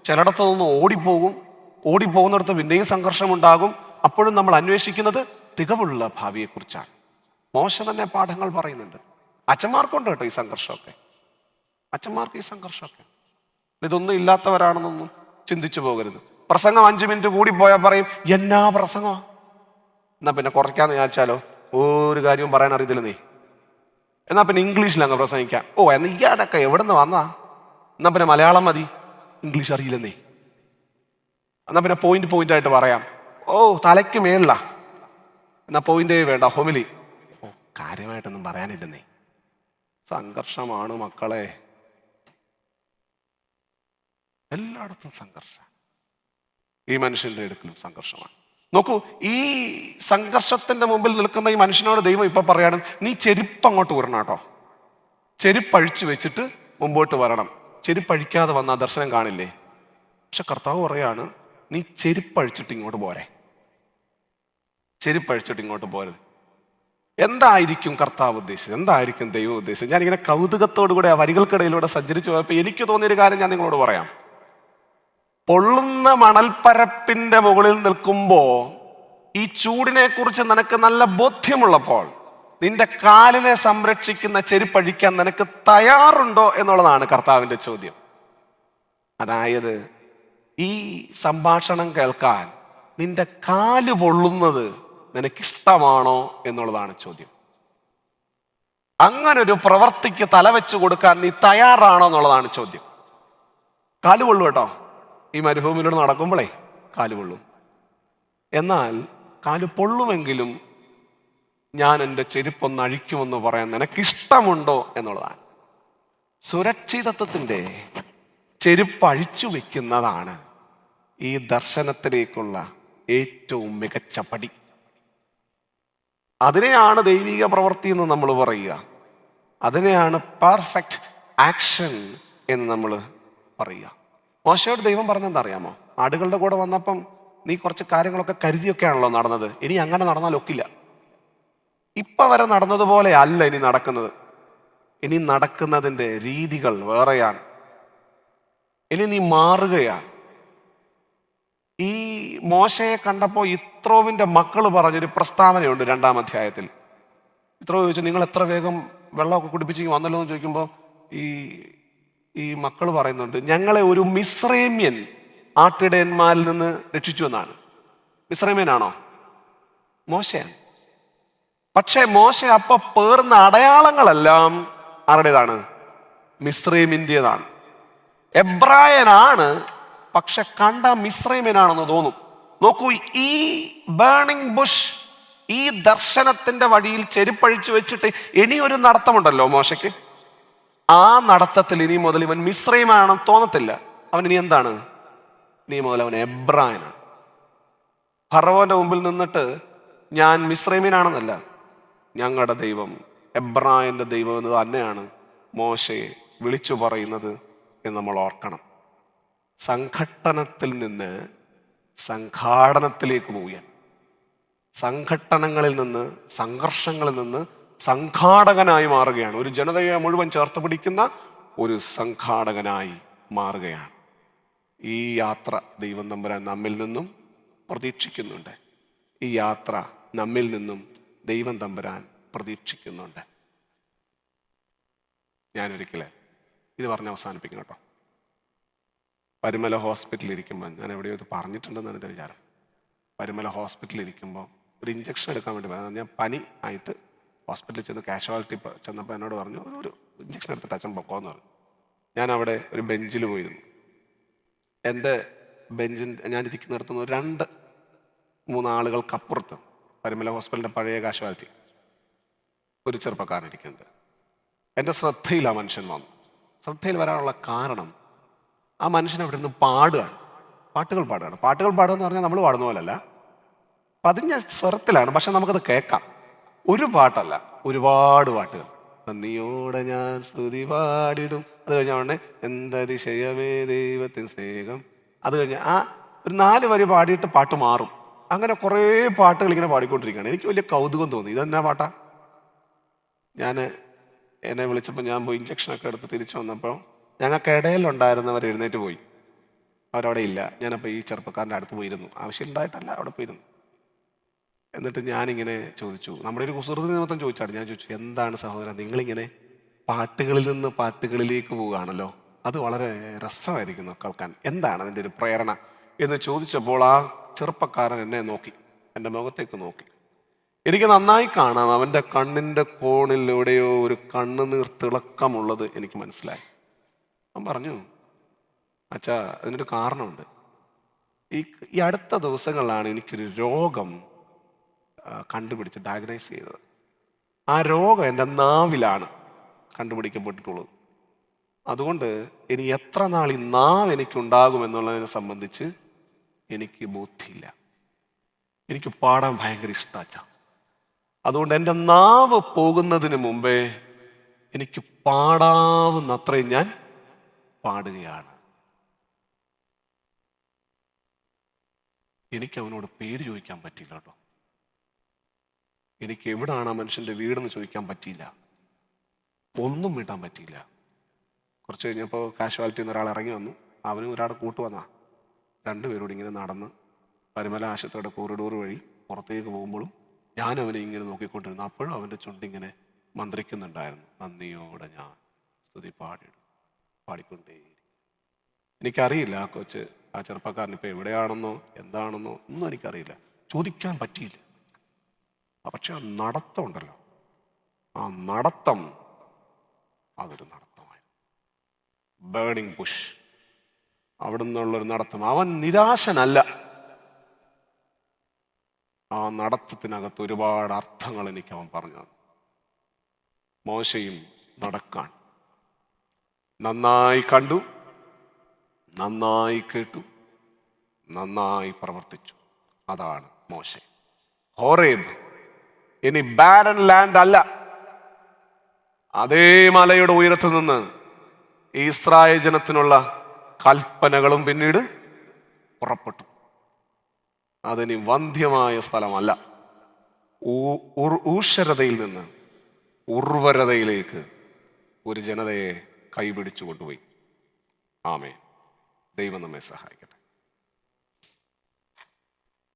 ചിലയിടത്ത് നിന്ന് ഓടിപ്പോകുന്നിടത്ത് പിന്നെയും സംഘർഷമുണ്ടാകും. അപ്പോഴും നമ്മൾ അന്വേഷിക്കുന്നത് തികവുള്ള ഭാവിയെക്കുറിച്ചാണ്. മോശ തന്നെ പാഠങ്ങൾ പറയുന്നുണ്ട്. അച്ഛന്മാർക്കുണ്ട് കേട്ടോ ഈ സംഘർഷമൊക്കെ, അച്ഛന്മാർക്ക് ഈ സംഘർഷമൊക്കെ. ഇതൊന്നും ഇല്ലാത്തവരാണെന്നൊന്നും ചിന്തിച്ചു പോകരുത്. പ്രസംഗം 5 മിനിറ്റ് കൂടി പോയാൽ പറയും എന്നാ പ്രസംഗമാണ്, എന്നാ പിന്നെ കുറയ്ക്കാന്ന് വിചാരിച്ചാലോ ഒരു കാര്യവും പറയാൻ അറിയത്തില്ല നീ, എന്നാ പിന്നെ ഇംഗ്ലീഷിൽ അങ്ങ് പ്രസംഗിക്കാം. എന്നാ ഇയാടൊക്കെ എവിടെ നിന്ന് വന്നാ, എന്നാ പിന്നെ മലയാളം മതി, ഇംഗ്ലീഷ് അറിയില്ലെന്നേ, എന്നാ പിന്നെ പോയിന്റ് ആയിട്ട് പറയാം. തലയ്ക്ക് മേളില, എന്നാ പോയിന്റേ വേണ്ട, ഹോമിലി. കാര്യമായിട്ടൊന്നും പറയാനില്ലെന്നേ. സംഘർഷമാണ് മക്കളെ, എല്ലായിടത്തും സംഘർഷം. ഈ മനുഷ്യന്റെ അടുക്കലും സംഘർഷമാണ്. നോക്കൂ, ഈ സംഘർഷത്തിന്റെ മുമ്പിൽ നിൽക്കുന്ന ഈ മനുഷ്യനോട് ദൈവം ഇപ്പൊ പറയാണ്, നീ ചെരുപ്പ് അങ്ങോട്ട് ഊരണം കേട്ടോ, ചെരുപ്പഴിച്ചു വെച്ചിട്ട് മുമ്പോട്ട് വരണം. ചെരുപ്പഴിക്കാതെ വന്ന ആ ദർശനം കാണില്ലേ? പക്ഷെ കർത്താവ് പറയാണ്, നീ ചെരുപ്പഴിച്ചിട്ട് ഇങ്ങോട്ട് പോരെ, ചെരുപ്പഴിച്ചിട്ട് ഇങ്ങോട്ട് പോരുത്. എന്തായിരിക്കും കർത്താവ് ഉദ്ദേശിച്ചത്? എന്തായിരിക്കും ദൈവം ഉദ്ദേശിച്ചത്? ഞാനിങ്ങനെ കൗതുകത്തോടുകൂടെ ആ വരികൾക്കിടയിലൂടെ സഞ്ചരിച്ചു പോയപ്പോൾ എനിക്ക് തോന്നിയൊരു കാര്യം ഞാൻ നിങ്ങളോട് പറയാം. പൊള്ളുന്ന മണൽപ്പരപ്പിന്റെ മുകളിൽ നിൽക്കുമ്പോ ഈ ചൂടിനെ കുറിച്ച് നിനക്ക് നല്ല ബോധ്യമുള്ളപ്പോൾ നിന്റെ കാലിനെ സംരക്ഷിക്കുന്ന ചെരുപ്പഴിക്കാൻ നിനക്ക് തയ്യാറുണ്ടോ എന്നുള്ളതാണ് കർത്താവിന്റെ ചോദ്യം. അതായത് ഈ സംഭാഷണം കേൾക്കാൻ നിന്റെ കാല് പൊള്ളുന്നത് നിനക്കിഷ്ടമാണോ എന്നുള്ളതാണ് ചോദ്യം. അങ്ങനൊരു പ്രവർത്തിക്ക് തലവെച്ചു കൊടുക്കാൻ നീ തയ്യാറാണോ എന്നുള്ളതാണ് ചോദ്യം. കാല് പൊള്ളു കേട്ടോ, ഈ മരുഭൂമിയിലൂടെ നടക്കുമ്പോഴേ കാല് പൊള്ളും. എന്നാൽ കാല് പൊള്ളുമെങ്കിലും ഞാൻ എൻ്റെ ചെരുപ്പൊന്ന് അഴിക്കുമെന്ന് പറയാൻ നിനക്കിഷ്ടമുണ്ടോ എന്നുള്ളതാണ്. സുരക്ഷിതത്വത്തിൻ്റെ ചെരുപ്പ് അഴിച്ചു വെക്കുന്നതാണ് ഈ ദർശനത്തിലേക്കുള്ള ഏറ്റവും മികച്ച പടി. അതിനെയാണ് ദൈവിക പ്രവൃത്തി എന്ന് നമ്മൾ പറയുക, അതിനെയാണ് പെർഫെക്റ്റ് ആക്ഷൻ എന്ന് നമ്മൾ പറയുക. മോശയോട് ദൈവം പറഞ്ഞെന്താ അറിയാമോ? ആടുകളുടെ കൂടെ വന്നപ്പം നീ കുറച്ച് കാര്യങ്ങളൊക്കെ കരുതിയൊക്കെയാണല്ലോ നടന്നത്, ഇനി അങ്ങനെ നടന്നാലൊക്കില്ല. ഇപ്പൊ വരെ നടന്നതുപോലെ അല്ല ഇനി നടക്കുന്നത്. ഇനി നടക്കുന്നതിൻ്റെ രീതികൾ വേറെയാണ്. ഇനി നീ മാറുകയാണ്. ഈ മോശയെ കണ്ടപ്പോൾ യിത്രോവിന്റെ മക്കൾ പറഞ്ഞൊരു പ്രസ്താവനയുണ്ട് 2-ാം അധ്യായത്തിൽ. യിത്രോ ചോദിച്ചു, നിങ്ങൾ എത്ര വേഗം വെള്ളമൊക്കെ കുടിപ്പിച്ച് വന്നല്ലോ എന്ന് ചോദിക്കുമ്പോൾ ഈ മക്കൾ പറയുന്നുണ്ട്, ഞങ്ങളെ ഒരു മിസ്രൈമ്യൻ ആട്ടിടയന്മാരിൽ നിന്ന് രക്ഷിച്ചു എന്നാണ്. മിസ്രൈമ്യനാണോ? മോശയാണ്. പക്ഷേ മോശ അപ്പൊ പേർന്ന അടയാളങ്ങളെല്ലാം ആരുടേതാണ്? മിസ്രൈമിൻ്റെതാണ്. എബ്രായനാണ്, പക്ഷെ കണ്ട മിസ്രൈമ്യനാണെന്ന് തോന്നും. നോക്കൂ, ഈ ബേണിംഗ് ബുഷ്, ഈ ദർശനത്തിന്റെ വഴിയിൽ ചെരുപ്പഴിച്ചു വെച്ചിട്ട് ഇനിയൊരു നടത്തമുണ്ടല്ലോ മോശയ്ക്ക്. ആ നടത്തത്തിൽ ഇനി മുതൽ ഇവൻ മിസ്രൈമാണെന്ന് തോന്നത്തില്ല. അവൻ ഇനി എന്താണ്? ഇനി മുതൽ അവൻ എബ്രായനാണ്. ഫറവോന്റെ മുമ്പിൽ നിന്നിട്ട് ഞാൻ മിസ്രൈമ്യനാണെന്നല്ല, ഞങ്ങളുടെ ദൈവം എബ്രായന്റെ ദൈവം എന്ന് തന്നെയാണ് മോശയെ വിളിച്ചു പറയുന്നത് എന്ന് നമ്മൾ ഓർക്കണം. സംഘട്ടനത്തിൽ നിന്ന് സംഘാടനത്തിലേക്ക് പോവുകയാണ്. സംഘട്ടനങ്ങളിൽ നിന്ന്, സംഘർഷങ്ങളിൽ നിന്ന് സംഘാടകനായി മാറുകയാണ്. ഒരു ജനതയെ മുഴുവൻ ചേർത്ത് പിടിക്കുന്ന ഒരു സംഘാടകനായി മാറുകയാണ്. ഈ യാത്ര ദൈവം തമ്പുരാൻ നമ്മിൽ നിന്നും പ്രതീക്ഷിക്കുന്നുണ്ട്. ഈ യാത്ര നമ്മിൽ നിന്നും ദൈവം തമ്പുരാൻ പ്രതീക്ഷിക്കുന്നുണ്ട്. ഞാനൊരിക്കലേ ഇത് പറഞ്ഞ് അവസാനിപ്പിക്കണം കേട്ടോ. പരുമല ഹോസ്പിറ്റലിൽ ഇരിക്കുമ്പോൾ, ഞാൻ എവിടെയോ ഇത് പറഞ്ഞിട്ടുണ്ടെന്നാണ് എൻ്റെ വിചാരം. പരുമല ഹോസ്പിറ്റലിൽ ഇരിക്കുമ്പോൾ ഒരു ഇഞ്ചക്ഷൻ എടുക്കാൻ വേണ്ടി ഞാൻ പനി ആയിട്ട് ഹോസ്പിറ്റലിൽ ചെന്ന് കാഷ്വാലിറ്റി ചെന്നപ്പോൾ എന്നോട് പറഞ്ഞു, ഒരു ഇഞ്ചക്ഷൻ എടുത്തിട്ട് അച്ഛൻ പൊക്കോന്ന് പറഞ്ഞു. ഞാൻ അവിടെ ഒരു ബെഞ്ചിൽ പോയിരുന്നു. എൻ്റെ ഞാൻ ഇരിക്കുന്നിടത്തുനിന്ന് 2-3 ആളുകൾക്കപ്പുറത്ത് പരുമല ഹോസ്പിറ്റലിൻ്റെ പഴയ കാഷ്വാലിറ്റി ഒരു ചെറുപ്പക്കാരൻ ഇരിക്കുന്നുണ്ട്. എൻ്റെ ശ്രദ്ധയിൽ ആ മനുഷ്യൻ വന്നു. ശ്രദ്ധയിൽ വരാനുള്ള കാരണം ആ മനുഷ്യൻ അവിടെ നിന്ന് പാടുകയാണ്, പാട്ടുകൾ പാടുകയാണ്. പാട്ടുകൾ പാടുക എന്ന് പറഞ്ഞാൽ നമ്മൾ പാടുന്ന പോലല്ല, പതിഞ്ഞ സ്വരത്തിലാണ്, പക്ഷെ നമുക്കത് കേൾക്കാം. ഒരു പാട്ടല്ല, ഒരുപാട് പാട്ടുകൾ. നന്ദിയോടെ ഞാൻ സ്തുതി പാടിടും, അത് കഴിഞ്ഞ ഉടനെ എന്തതിശയമേ ദൈവത്തിൻ സ്നേഹം, അത് കഴിഞ്ഞ് ആ ഒരു 4 വരി പാടിയിട്ട് പാട്ട് മാറും. അങ്ങനെ കുറേ പാട്ടുകൾ ഇങ്ങനെ പാടിക്കൊണ്ടിരിക്കുകയാണ്. എനിക്ക് വലിയ കൗതുകം തോന്നി, ഇതെന്നാ പാട്ടാ. എന്നെ വിളിച്ചപ്പോൾ ഞാൻ പോയി ഇഞ്ചക്ഷനൊക്കെ എടുത്ത് തിരിച്ചു വന്നപ്പോൾ ഞങ്ങൾക്ക് ഇടയിലുണ്ടായിരുന്നവർ എഴുന്നേറ്റ് പോയി, അവരവിടെ ഇല്ല. ഞാനപ്പോൾ ഈ ചെറുപ്പക്കാരൻ്റെ അടുത്ത് പോയിരുന്നു, ആവശ്യമുണ്ടായിട്ടല്ല, അവിടെ പോയിരുന്നു. എന്നിട്ട് ഞാനിങ്ങനെ ചോദിച്ചു, നമ്മുടെ ഒരു കുസൃതി നിമിത്തം ചോദിച്ചാണ്. ഞാൻ ചോദിച്ചു, എന്താണ് സഹോദരൻ നിങ്ങളിങ്ങനെ പാട്ടുകളിൽ നിന്ന് പാട്ടുകളിലേക്ക് പോവുകയാണല്ലോ, അത് വളരെ രസമായിരിക്കുന്നു കേൾക്കാൻ, എന്താണ് അതിൻ്റെ ഒരു പ്രേരണ എന്ന് ചോദിച്ചപ്പോൾ ആ ചെറുപ്പക്കാരൻ എന്നെ നോക്കി, എൻ്റെ മുഖത്തേക്ക് നോക്കി. എനിക്ക് നന്നായി കാണാം, അവൻ്റെ കണ്ണിൻ്റെ കോണിൽ എവിടെയോ ഒരു കണ്ണുനീർ തിളക്കമുള്ളത് എനിക്ക് മനസ്സിലായി. അവൻ പറഞ്ഞു, അച്ഛാ അതിനൊരു കാരണമുണ്ട്. ഈ അടുത്ത ദിവസങ്ങളിലാണ് എനിക്കൊരു രോഗം കണ്ടുപിടിച്ച് ഡയഗ്നൈസ് ചെയ്തത്. ആ രോഗം എൻ്റെ നാവിലാണ് കണ്ടുപിടിക്കപ്പെട്ടിട്ടുള്ളത്. അതുകൊണ്ട് ഇനി എത്ര നാൾ ഈ നാവ് എനിക്കുണ്ടാകുമെന്നുള്ളതിനെ സംബന്ധിച്ച് എനിക്ക് ബോധ്യമില്ല. എനിക്ക് പാടാൻ ഭയങ്കര ഇഷ്ടാച്ച. അതുകൊണ്ട് എൻ്റെ നാവ് പോകുന്നതിന് മുമ്പേ എനിക്ക് പാടാവുന്ന അത്രയും ഞാൻ പാടുകയാണ്. എനിക്ക് അവനോട് പേര് ചോദിക്കാൻ പറ്റില്ല കേട്ടോ. എനിക്ക് എവിടാണ് ആ മനുഷ്യൻ്റെ വീടെന്ന് ചോദിക്കാൻ പറ്റിയില്ല, ഒന്നും വീട്ടാൻ പറ്റിയില്ല. കുറച്ച് കഴിഞ്ഞപ്പോൾ കാഷ്വാലിറ്റിയിൽ നിന്ന് ഒരാൾ ഇറങ്ങി വന്നു, അവനും ഒരാളെ കൂട്ടുവന്നാ. 2 പേരോട് ഇങ്ങനെ നടന്ന് പരുമല ആശുപത്രിയുടെ കോറിഡോർ വഴി പുറത്തേക്ക് പോകുമ്പോഴും ഞാൻ അവനെ ഇങ്ങനെ നോക്കിക്കൊണ്ടിരുന്നു. അപ്പോഴും അവൻ്റെ ചുണ്ടിങ്ങനെ മന്ത്രിക്കുന്നുണ്ടായിരുന്നു, നന്ദിയോടെ ഞാൻ സ്തുതി പാടിക്കൊണ്ടേ. എനിക്കറിയില്ല ആ ചെറുപ്പക്കാരൻ ഇപ്പം എവിടെയാണെന്നോ എന്താണെന്നോ ഒന്നും എനിക്കറിയില്ല, ചോദിക്കാൻ പറ്റിയില്ല. പക്ഷെ ആ നടത്തം ഉണ്ടല്ലോ, ആ നടത്തം അതൊരു നടത്തമായിരുന്നു. ബേണിംഗ് ബുഷ്, അവിടെ നിന്നുള്ളൊരു നടത്തം. അവൻ നിരാശനല്ല. ആ നടത്തത്തിനകത്ത് ഒരുപാട് അർത്ഥങ്ങൾ എനിക്ക് അവൻ പറഞ്ഞു തന്നു. മോശയും നടക്കാൻ നന്നായി കണ്ടു, നന്നായി കേട്ടു, നന്നായി പ്രവർത്തിച്ചു. അതാണ് മോശ. ഹോറേബ് ഇനി ബാരൻ ലാൻഡ് അല്ല. അതേ മലയുടെ ഉയരത്തിൽ നിന്ന് ഇസ്രായേൽ ജനത്തിനുള്ള കൽപ്പനകളും പിന്നീട് പുറപ്പെട്ടു. അതിനി വന്ധ്യമായ സ്ഥലമല്ല. ഊഷരതയിൽ നിന്ന് ഉർവരതയിലേക്ക് ഒരു ജനതയെ കൈപിടിച്ചു കൊണ്ടുപോയി. ആമേൻ. ദൈവം നമ്മെ സഹായിക്കട്ടെ.